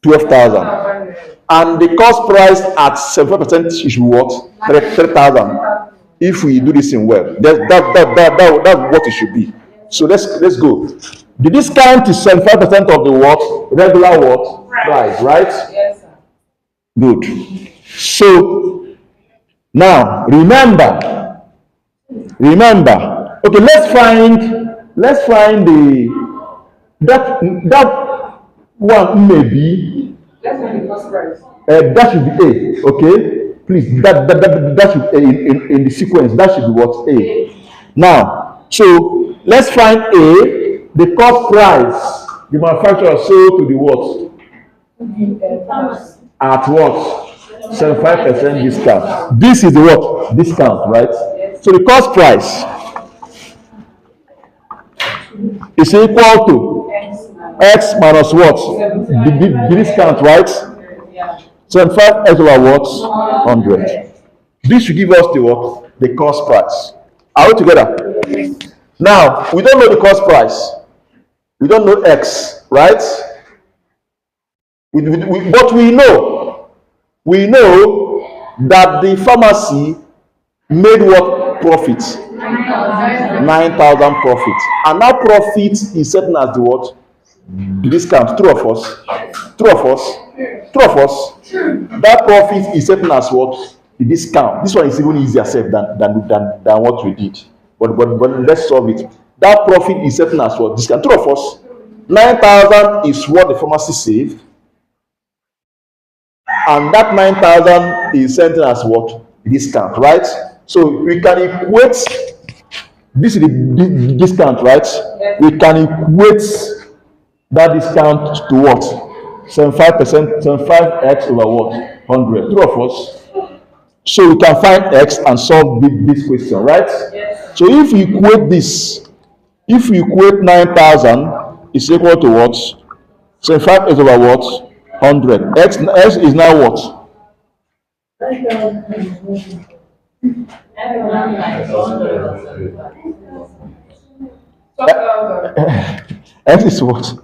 12,000. And the cost price at 75% should be what? 3,000. If we do this in well, that's what it should be. So let's go. The discount is 75% of the what? Regular what? Price, right? Yes, sir. Good. So now remember. Okay, let's find the that one maybe Let's find the cost price. that should be A. Okay, please that should in the sequence that should be what? A. Now, so let's find A. The cost price the manufacturer sold to the what? At what? 75% discount. This is the what? Discount, right? So the cost price is equal to X minus what? The discount, right? 75x over what? 100. This should give us the what? The cost price. Are we together? Now, we don't know the cost price. We don't know X, right? But we know that the pharmacy made what profit? 9,000 profit. And that profit is certain as the what? The discount. True of us? That profit is certain as what? The discount. This one is even easier said than what we did. But let's solve it. That profit is certain as what? Discount. True of us? 9,000 is what the pharmacy saved. And that 9,000 is certain as what? Discount, right? So we can equate, this is the discount, right? We can equate that discount to what? 75%, 75x over what? 100. True of us? So we can find x and solve this question, right? So if we equate this, if we equate 9,000 is equal to what? 75x over what? 100. X is now what? X is what?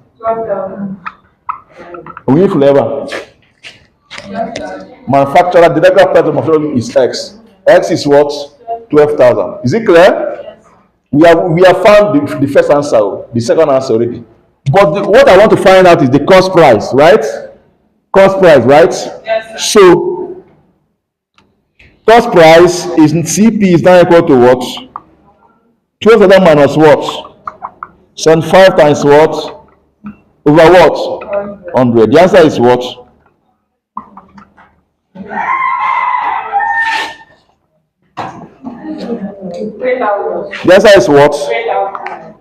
We need flavor. Manufacturer, the regular price of manufacturer is X. X is what? 12,000. Is it clear? We have found the first answer, the second answer already. But what I want to find out is the cost price, right? Cost price, right? Yes, so cost price is CP is now equal to what? 12,000 minus what? 75 times what? Over what? 100. The answer is what? The answer is what?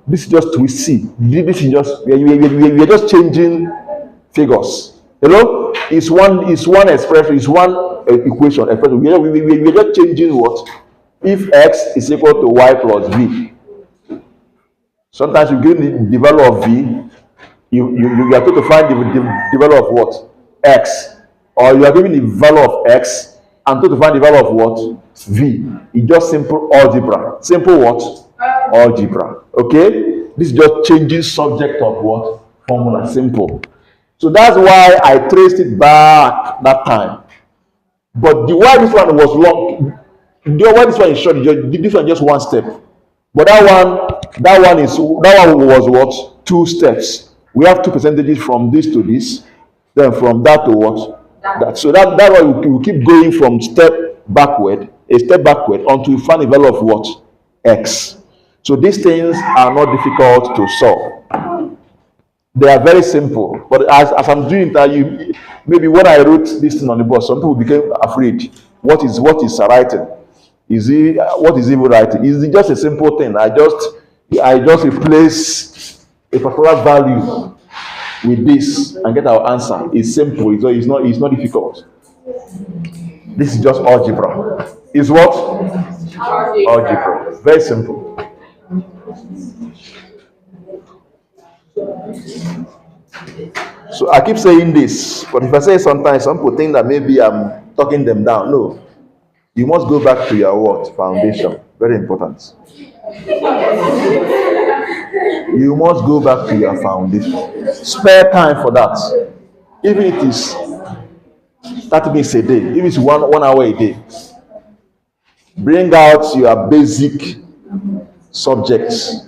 This is just we see. This is just we are just changing figures. Hello? It's one expression, it's one equation. Expression. We are just changing what? If x is equal to y plus v. Sometimes you give the value of v, you are told to find the value of what? X. Or you are given the value of x and told to find the value of what? V. It's just simple algebra. Simple what? Algebra. Okay? This is just changing subject of what? Formula. Simple. So that's why I traced it back that time. But the why this one was long, the why this one is short, this one just one step. But that one was what? 2 steps. We have 2 percentages from this to this, then from that to what? That. So that why we keep going from a step backward until we find the value of what? X. So these things are not difficult to solve. They are very simple. But as I'm doing that, maybe when I wrote this thing on the board, some people became afraid. What is writing? What is even writing? Is it just a simple thing? I just replace a particular value with this and get our answer. It's simple. It's not difficult. This is just algebra. Is what? Algebra. Very simple. So I keep saying this, but if I say sometimes, some people think that maybe I'm talking them down. No. You must go back to your what? Foundation. Very important. You must go back to your foundation. Spare time for that. Even if it is 30 minutes a day, if it's one hour a day. Bring out your basic subjects.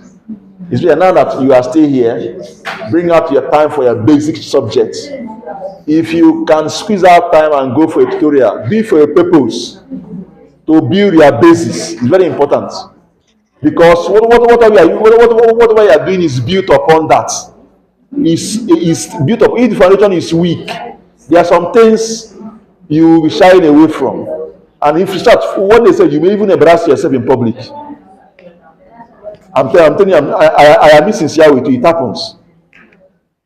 It's now that you are still here, bring out your time for your basic subjects. If you can squeeze out time and go for a tutorial, be for a purpose to build your basis. It's very important. Because whatever you are doing is built upon that. Is built up. If the foundation is weak, there are some things you will be shying away from. And if you start, what they say, you may even embarrass yourself in public. I'm telling you, I am sincere with you. It happens.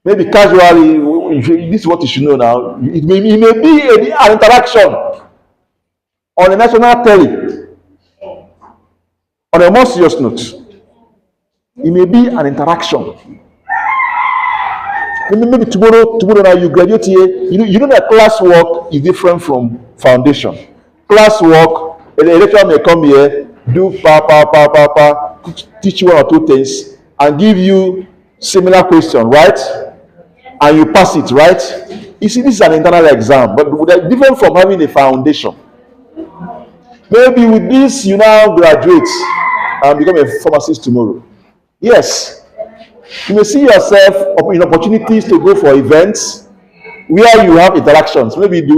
Maybe casually, this is what you should know now. It may be an interaction on a national telly. On a more serious note, it may be an interaction. Maybe tomorrow now you graduate here. You know that classwork is different from foundation. Classwork, a lecturer may come here, do teach you 1 or 2 things, and give you similar question, right? And you pass it, right? You see, this is an internal exam, but they're different from having a foundation. Maybe with this, you now graduate and become a pharmacist tomorrow. Yes. You may see yourself in opportunities to go for events where you have interactions. Maybe the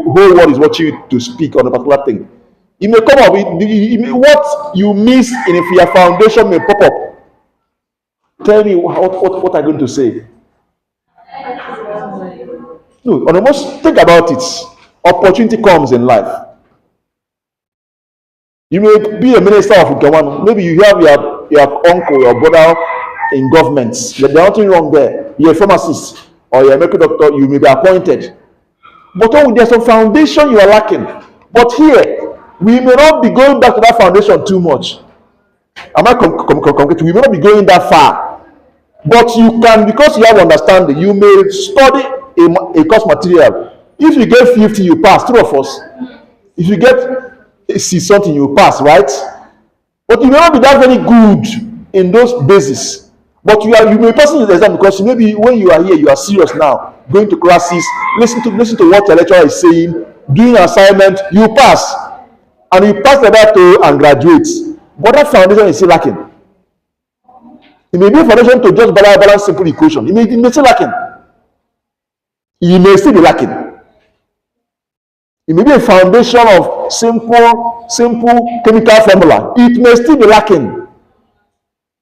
whole world is watching you to speak on a particular thing. You may come up with what you miss in your foundation may pop up. Tell me what I'm going to say. No, almost think about it. Opportunity comes in life. You may be a minister of government. Maybe you have your uncle, your brother in government. There's nothing wrong there. You're a pharmacist or you're a medical doctor, you may be appointed. But there's some foundation you are lacking. But here, we may not be going back to that foundation too much. Am I concrete? We may not be going that far. But you can, because you have understanding, you may study a course material. If you get 50, you pass. 3 of us. If you get see something, you pass, right? But you may not be that very good in those bases. But you may pass in the exam because maybe when you are here, you are serious now, going to classes, listen to what the lecturer is saying, doing assignment, you pass. And you pass like that too and graduate. But that foundation is still lacking. It may be a foundation to just balance simple equation. It may still lacking. It may still be lacking. It may be a foundation of simple chemical formula. It may still be lacking.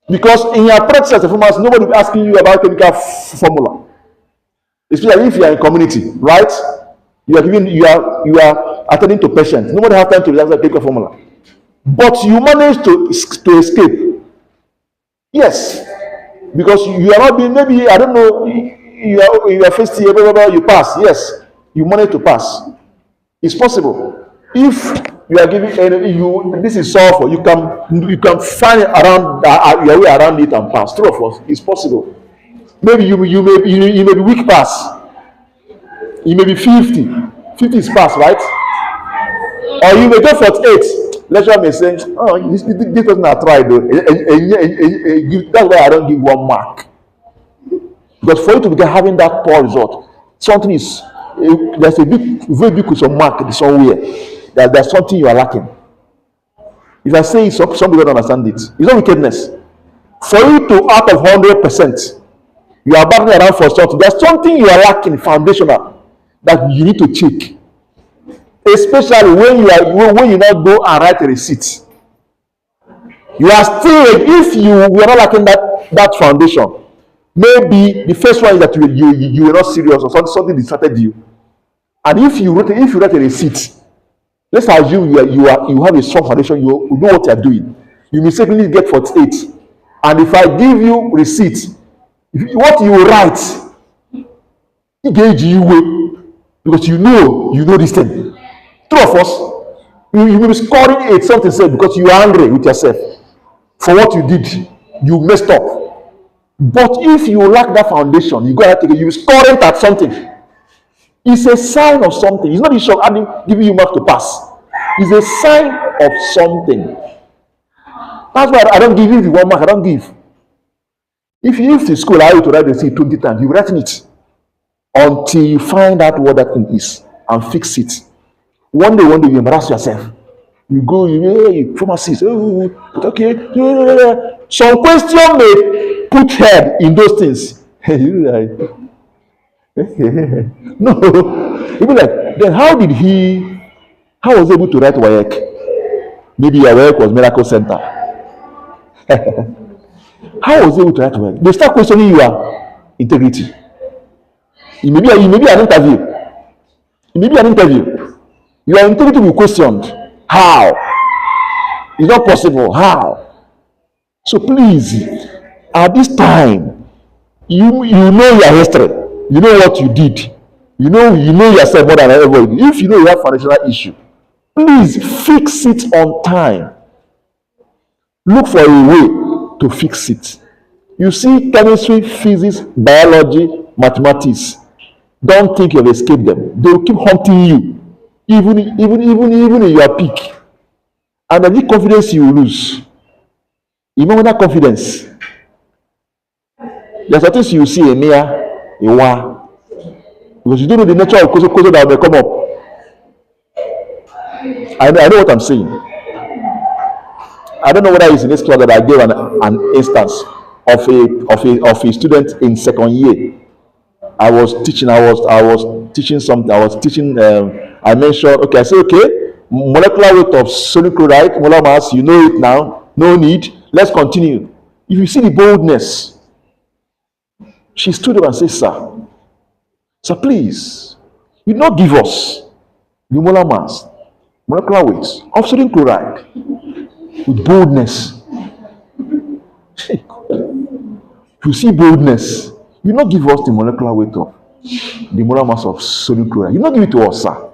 Because in your practice as a pharmacist, nobody will be asking you about chemical formula. Especially if you are in community, right? You are attending to patients. Nobody has time to realize the chemical formula. but you manage to escape. Yes, because you are not being, maybe I don't know, you are faced here, blah, blah, blah, you pass. Yes, you manage to pass. It's possible. If you are giving you this is solved for, you can find it around your way around it and pass. True of us, it's possible. Maybe you may be weak pass. You may be 50. 50 is pass, right? Or you may go 48. Lecturer may say, oh, this person I tried though. That's why I don't give 1 mark. Because for you to be having that poor result, something is there's a big, very big question mark somewhere. There's something you are lacking. If I say it, some people don't understand it. It's not wickedness. For you to out of 100%, you are battling around for something. There's something you are lacking foundational that you need to check. Especially when you now go and write a receipt. You are still, if you were not lacking that foundation, maybe the first one is that you were not serious or something distracted you. And if you write a receipt, let's assume you have a strong foundation, you know what you are doing. You mistakenly get 48, and if I give you receipt, what you write, it gauge you way, because you know this thing. Two of us, you will be scoring 8 something said because you are angry with yourself for what you did. You messed up. But if you lack that foundation, you go ahead and take it, you will score it at something. It's a sign of something. It's not the shock adding giving you mark to pass. It's a sign of something. That's why I don't give you the 1 mark. I don't give. If the school allow you to write the thing 20 times, you've written it until you find out what that thing is and fix it. One day you embarrass yourself. You go, hey, pharmacist, okay. Some question may put head in those things. You like, no, you be like, then how was he able to write WAEC? Maybe your WAEC was Miracle Center. How was he able to write WAEC? They start questioning your integrity. It may be an interview. It may be an interview. Your integrity will be questioned. How? It's not possible. How? So please, at this time, you know your history. You know what you did. You know yourself more than everybody. If you know you have financial issue, please fix it on time. Look for a way to fix it. You see, chemistry, physics, biology, mathematics. Don't think you'll escape them. They will keep hunting you, even in your peak. And the confidence you will lose. Even that confidence, there's a things you see a near a war, because you don't know the nature of question that may come up. I know what I'm saying. I don't know whether it's in this class that I gave an instance of a student in second year. I was teaching something. I mentioned, okay, I said, okay, molecular weight of sodium chloride, molar mass, you know it now, no need, let's continue. If you see the boldness, she stood up and said, sir, please, you not give us the molar mass, molecular weight of sodium chloride with boldness. If you see boldness, you not give us the molecular weight of the molar mass of sodium chloride. You not give it to us, sir.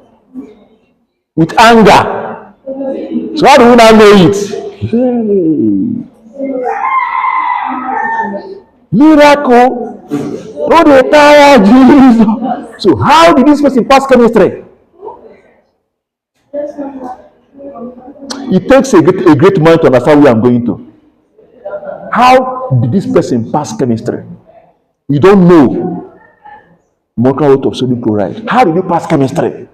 With anger. So how do we now know it? Hey. Miracle. No, they tire Jesus. So how did this person pass chemistry? It takes a great mind to understand where I'm going to. How did this person pass chemistry? You don't know molecular weight of sodium chloride. How did you pass chemistry?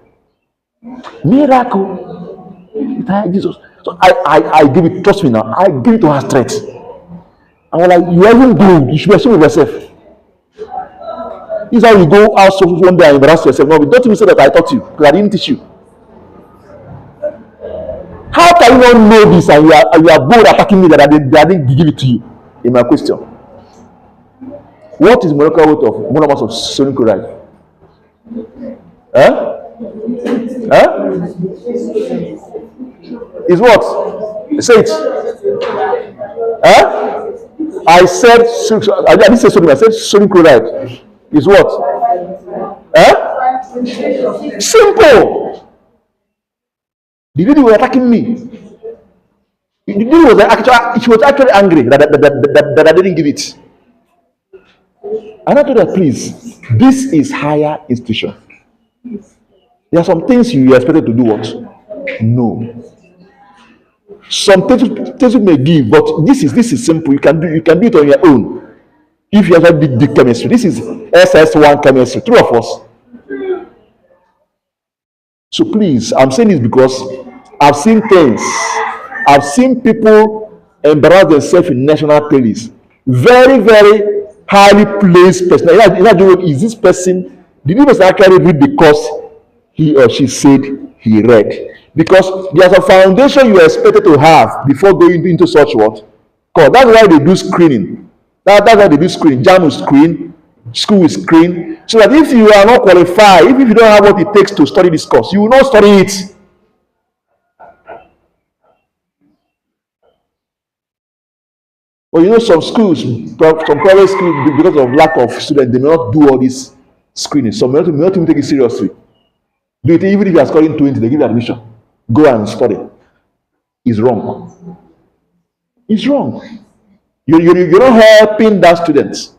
Miracle. Jesus. So I give it, trust me now, I give it to her straight. I was like, you are even good. You should be ashamed of yourself. This is how you go out so one day and embarrass yourself. No, don't even say that I taught you, because I didn't teach you. How can you not know this and you are bold attacking me that I didn't give it to you? In my question. What is molecular weight of molar mass of sodium chloride? Is what? Say it. Huh? I said, I didn't say sodium, I said sodium chloride is what? Huh? Simple. The lady was attacking me. The lady was actually, she was actually angry that I didn't give it. And I told her, please, this is higher institution. There are some things you are expected to do what? No. Some things you may give, but this is simple. You can do it on your own. If you have did chemistry, this is SS1 chemistry. Three of us. So please, I'm saying this because I've seen things. I've seen people embarrass themselves in national television. Very, very highly placed person. Is this person? Did this person actually read the course he or she said he read? Because there's a foundation you are expected to have before going into such what? Because that's why they do screening. That's why they do screening. JAM will screen, school will screen. So that if you are not qualified, if you don't have what it takes to study this course, you will not study it. But some schools, some private schools, because of lack of students, they may not do all this screening. Some may not even take it seriously. Do it even if you are scoring 20, they give you admission. Go and study. It's wrong. It's wrong. You're not helping that student.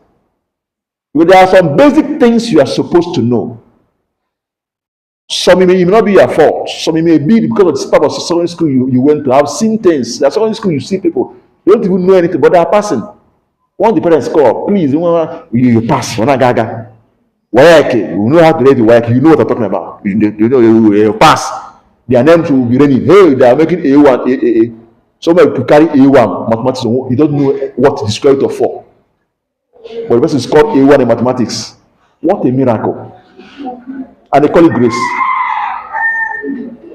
There are some basic things you are supposed to know. Some it may not be your fault. Some it may be because of the type of secondary school you went to. I've seen things. At secondary school, you see people, they don't even know anything, but they are passing. Once the parents call, please, you pass. You know how to read the work. You know what I'm talking about. You know you pass. Their names will be ready. Hey, they are making A1, A. Somebody to carry A1 mathematics, he doesn't know what to describe it for. But the person is called A1 in mathematics. What a miracle. And they call it grace.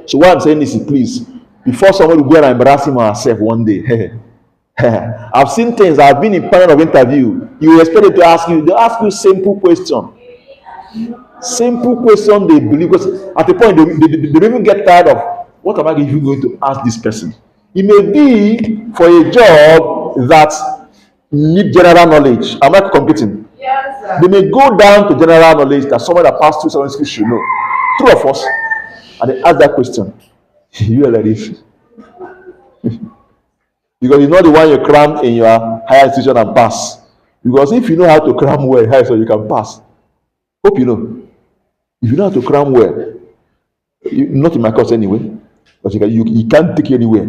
So what I'm saying is, please, before somebody go and embarrass him or herself one day, I've seen things. I've been in panel of interview. You expect to ask you. They ask you simple question. Simple question they believe, because at the point they even get tired of, what am I even going to ask this person? It may be for a job that need general knowledge. Am I competing? Yes, sir. They may go down to general knowledge that someone that passed through certain skills should know. True of us. And they ask that question. You are like this. Because it's not the one you cram in your higher institution and pass. Because if you know how to cram well, higher so you can pass. Hope you know. If you know how to cram well, not in my course anyway, but you can't take it anywhere.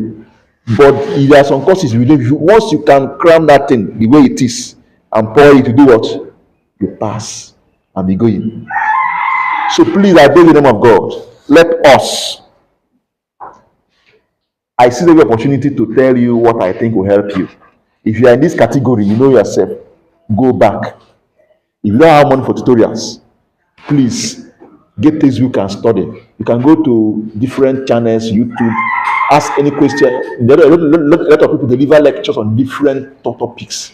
But there are some courses once you can cram that thing the way it is and pour it to do what? You pass and be going. So please, I beg in the name of God, let us. I see the opportunity to tell you what I think will help you. If you are in this category, you know yourself, go back. If you don't have money for tutorials, please get textbook and study. You can go to different channels, YouTube, ask any question. There are a lot of people deliver lectures on different topics.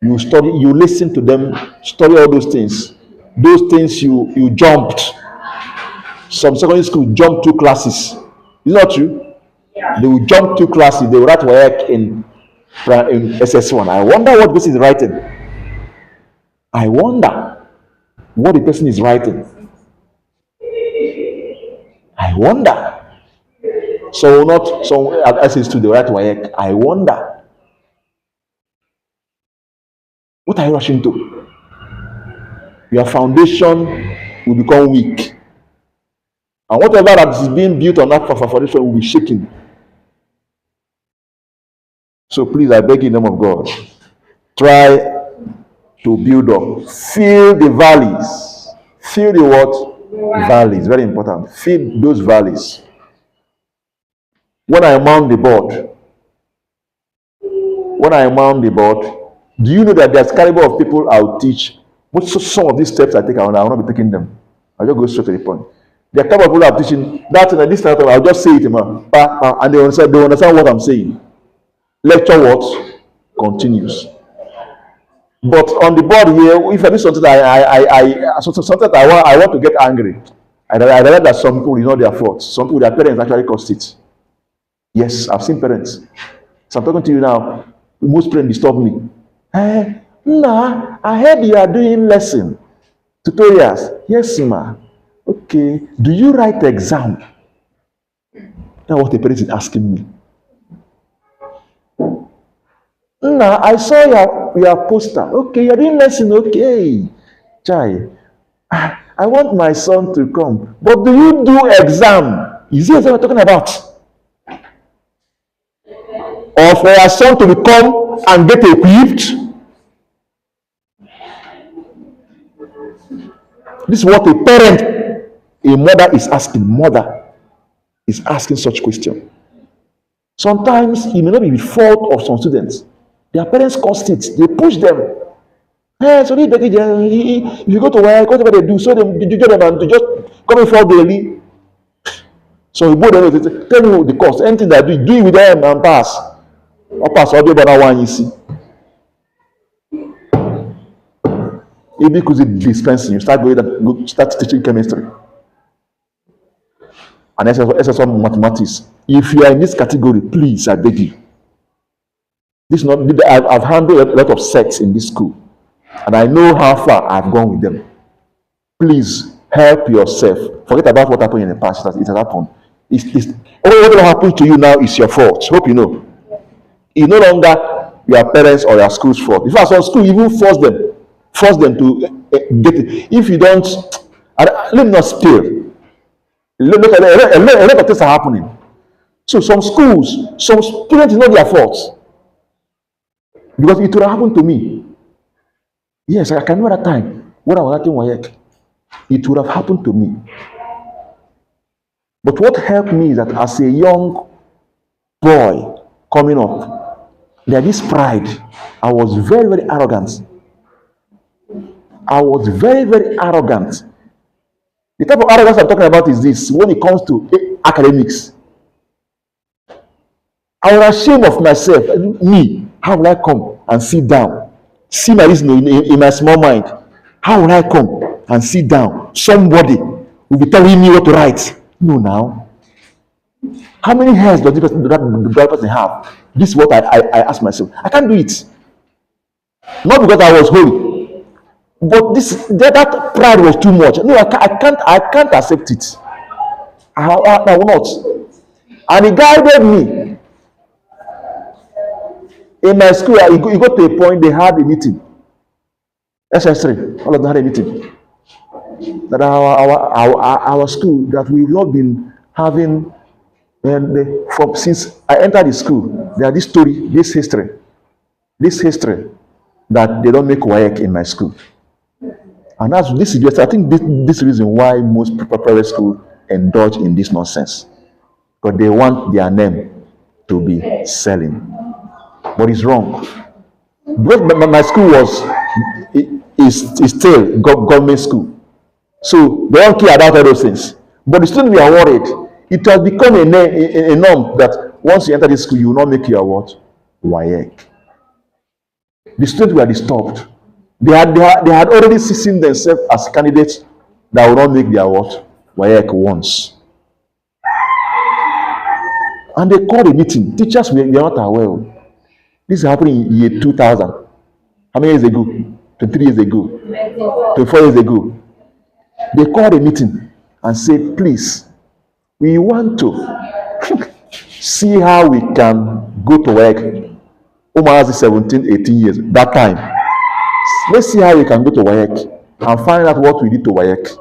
You study, you listen to them, study all those things. Those things you jumped. Some secondary school jump 2 classes. Is that true? Yeah. They will jump 2 classes. They will write work in SS1. I wonder what the person is writing. I wonder what the person is writing. I wonder. So not so at SS2 they write work. I wonder. What are you rushing to? Your foundation will become weak. And whatever that is being built on that foundation will be shaken. So please, I beg in the name of God, try to build up. Fill the valleys. Fill the what? Valleys. Very important. Fill those valleys. When I mount the board, do you know that there's caliber of people I'll teach? But some of these steps I take, I will not be taking them. I'll just go straight to the point. The caliber of people I'm teaching, that and this time I'll just say it, man, and they understand what I'm saying. Lecture what? Continues. But on the board here, if I do something sometimes I want to get angry. I realize that some people, it's not their fault. Some people, their parents actually caused it. Yes, I've seen parents. So I'm talking to you now. Most parents disturb me. Nah, I heard you are doing lesson tutorials. Yes, ma. Okay. Do you write exam? That's what the parent is asking me. Nah, I saw your poster. Okay, you're doing lesson. Okay. Chai, I want my son to come. But do you do exam? Is it exam we're talking about? Or for your son to come and get equipped? This is what a mother is asking. Mother is asking such question. Sometimes it may not be the fault of some students. Their parents caused it. They push them. Hey, so if you go to work, whatever they do, so they judge them and to just come in for daily. So you both them tell me the cost. Anything that do it with them and pass. Or pass all the other one you see. Maybe because it's dispensing, you start teaching chemistry and SS1 mathematics. If you are in this category, please, I beg you. This is not. I've handled a lot of sects in this school, and I know how far I've gone with them. Please help yourself. Forget about what happened in the past. It has happened. What happened to you now is your fault. Hope you know. It's no longer your parents or your school's fault. In fact, some school even force them to get it. If you don't, let me not spill. A lot of things are happening. So some schools, some students, is not their fault. Because it would have happened to me. Yes, I can remember that time when I was acting WAEC. It would have happened to me. But what helped me is that as a young boy coming up, there is this pride. I was very, very arrogant. I was very, very arrogant. The type of arrogance I'm talking about is this: when it comes to academics, I was ashamed of myself. Me, how will I come and sit down? See my reason in my small mind. How will I come and sit down? Somebody will be telling me what to write. No, now. How many hairs does that person have? This is what I ask myself. I can't do it. Not because I was holy, but that pride was too much. No, I can't accept it. I will not. And he guided me. In my school, it got to a point they had a meeting. SS3, all of them had a meeting. That our school, that we've not been having, and since I entered the school, there is this history that they don't make WAEC in my school. And this is just, I think this reason why most private schools indulge in this nonsense. Because they want their name to be selling. But it's wrong. Because my school is still government school. So they don't care about all those things. But the students were worried. It has become a norm that once you enter this school, you will not make your what? WAEC. The students were disturbed. They had already seen themselves as candidates that will not make their what? WAEC once. And they called a meeting. Teachers were not aware. This is happening in year 2000. How many years ago? 23 years ago. 24 years ago. They called a meeting and said, please, we want to see how we can go to work. Omar has 17, 18 years. That time. Let's see how we can go to WAEC and find out what we did to WAEC.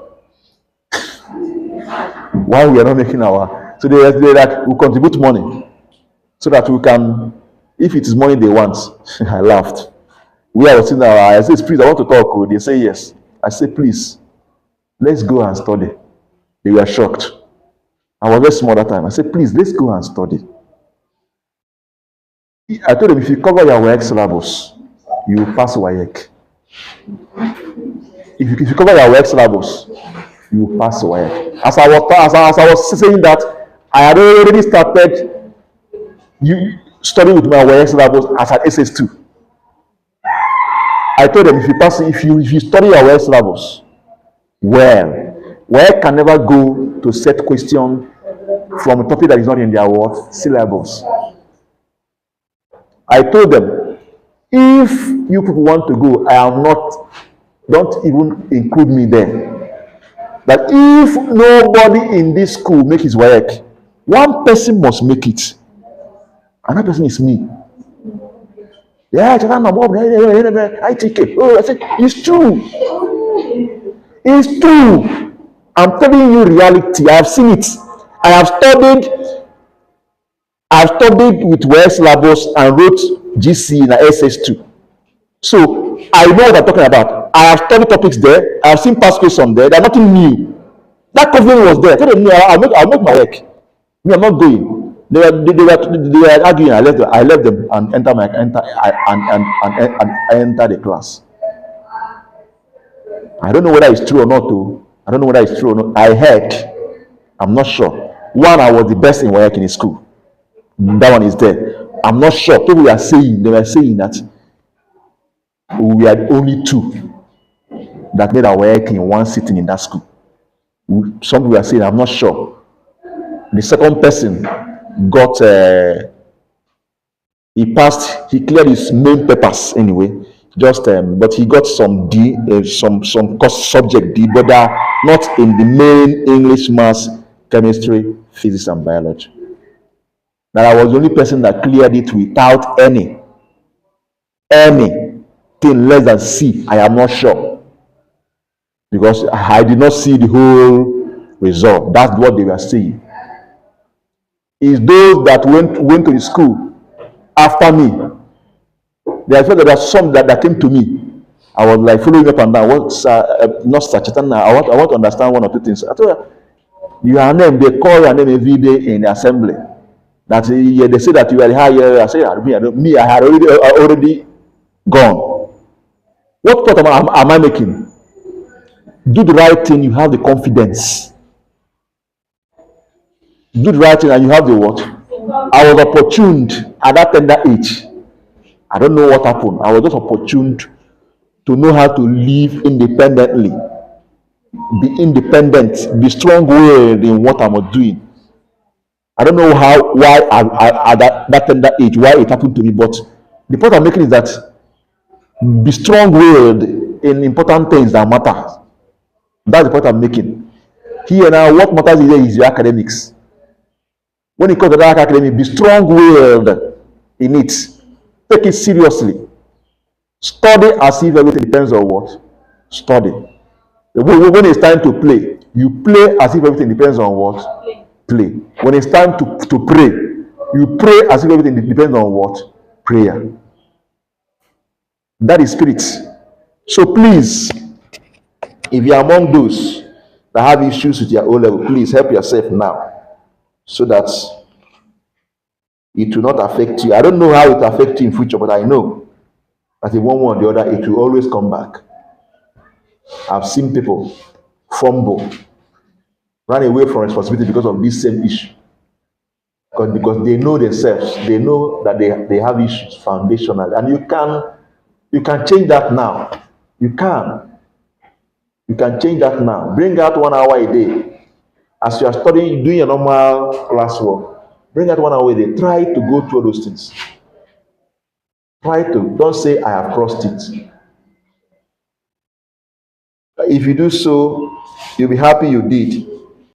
Why we are not making our... So they like, we contribute money so that we can... If it is money they want, I laughed. I was sitting there, I said, please, I want to talk. They say yes. I said, please, let's go and study. They were shocked. I was very small that time. I said, please, let's go and study. I told them, if you cover your WAEC syllabus, you will pass WAEC. If you cover your WAEC syllabus, you will pass WAEC. As I was saying that, I had already started studying with my WAEC syllabus as an SS2. I told them, if you study your WAEC syllabus, well, WAEC can never go to set question from a topic that is not in their what syllables. I told them, if you people want to go, I am not, don't even include me there. That if nobody in this school make his work, one person must make it. And that person is me. Yeah, ITK. Oh, I said, it's true. It's true. I'm telling you reality. I have seen it. I have studied. I've studied with West Labos and wrote GC in SS2. So I know what I'm talking about. I have studied topics there. I have seen past questions there. There's nothing new. That confidence was there. I told them, no, I'll make my work. Me, I'm not going. They were arguing. I left them and enter the class. I don't know whether it's true or not. Though. I don't know whether it's true or not. I heard. I'm not sure. One, I was the best in work in the school. That one is there. I'm not sure. People were saying, they were saying that we had only two that made our work in one sitting in that school. Some people were saying, I'm not sure. The second person got, he passed, he cleared his main papers anyway. Just, but he got some D, some course subject D, but not in the main English, maths, chemistry, physics, and biology. That I was the only person that cleared it without anything less than C. I am not sure because I did not see the whole result. That's what they were saying. Is those that went to the school after me. There were some that came to me. I was like following up and down. Not such a thing. I want to understand one or two things. I told her, your name, they call your name every day in the assembly. That they say that you are higher. I say, me, I had already gone. What thought am I making? Do the right thing, you have the confidence. Do the right thing and you have the what? I was opportuned at that tender age. I don't know what happened. I was just opportuned to know how to live independently. Be independent. Be strong-willed in what I'm doing. I don't know why at that tender age, why it happened to me, but the point I'm making is that be strong-willed in important things that matter. That's the point I'm making. Here now, what matters is your academics. When it comes to that academic, be strong-willed in it. Take it seriously. Study as if everything depends on what? Study. When it's time to play, you play as if everything depends on what? Play. When it's time to pray, you pray as if everything depends on what? Prayer. That is spirit. So please, if you are among those that have issues with your O level, please help yourself now so that it will not affect you. I don't know how it will affect you in future, but I know that in one way or the other, it will always come back. I've seen people fumble, run away from responsibility because of this same issue. Because they know themselves, they know that they have issues foundational, and you can change that now. You can change that now. Bring out 1 hour a day as you are studying, doing your normal classwork. Bring out 1 hour a day. Try to go through those things. Try to. Don't say I have crossed it. If you do so, you'll be happy you did.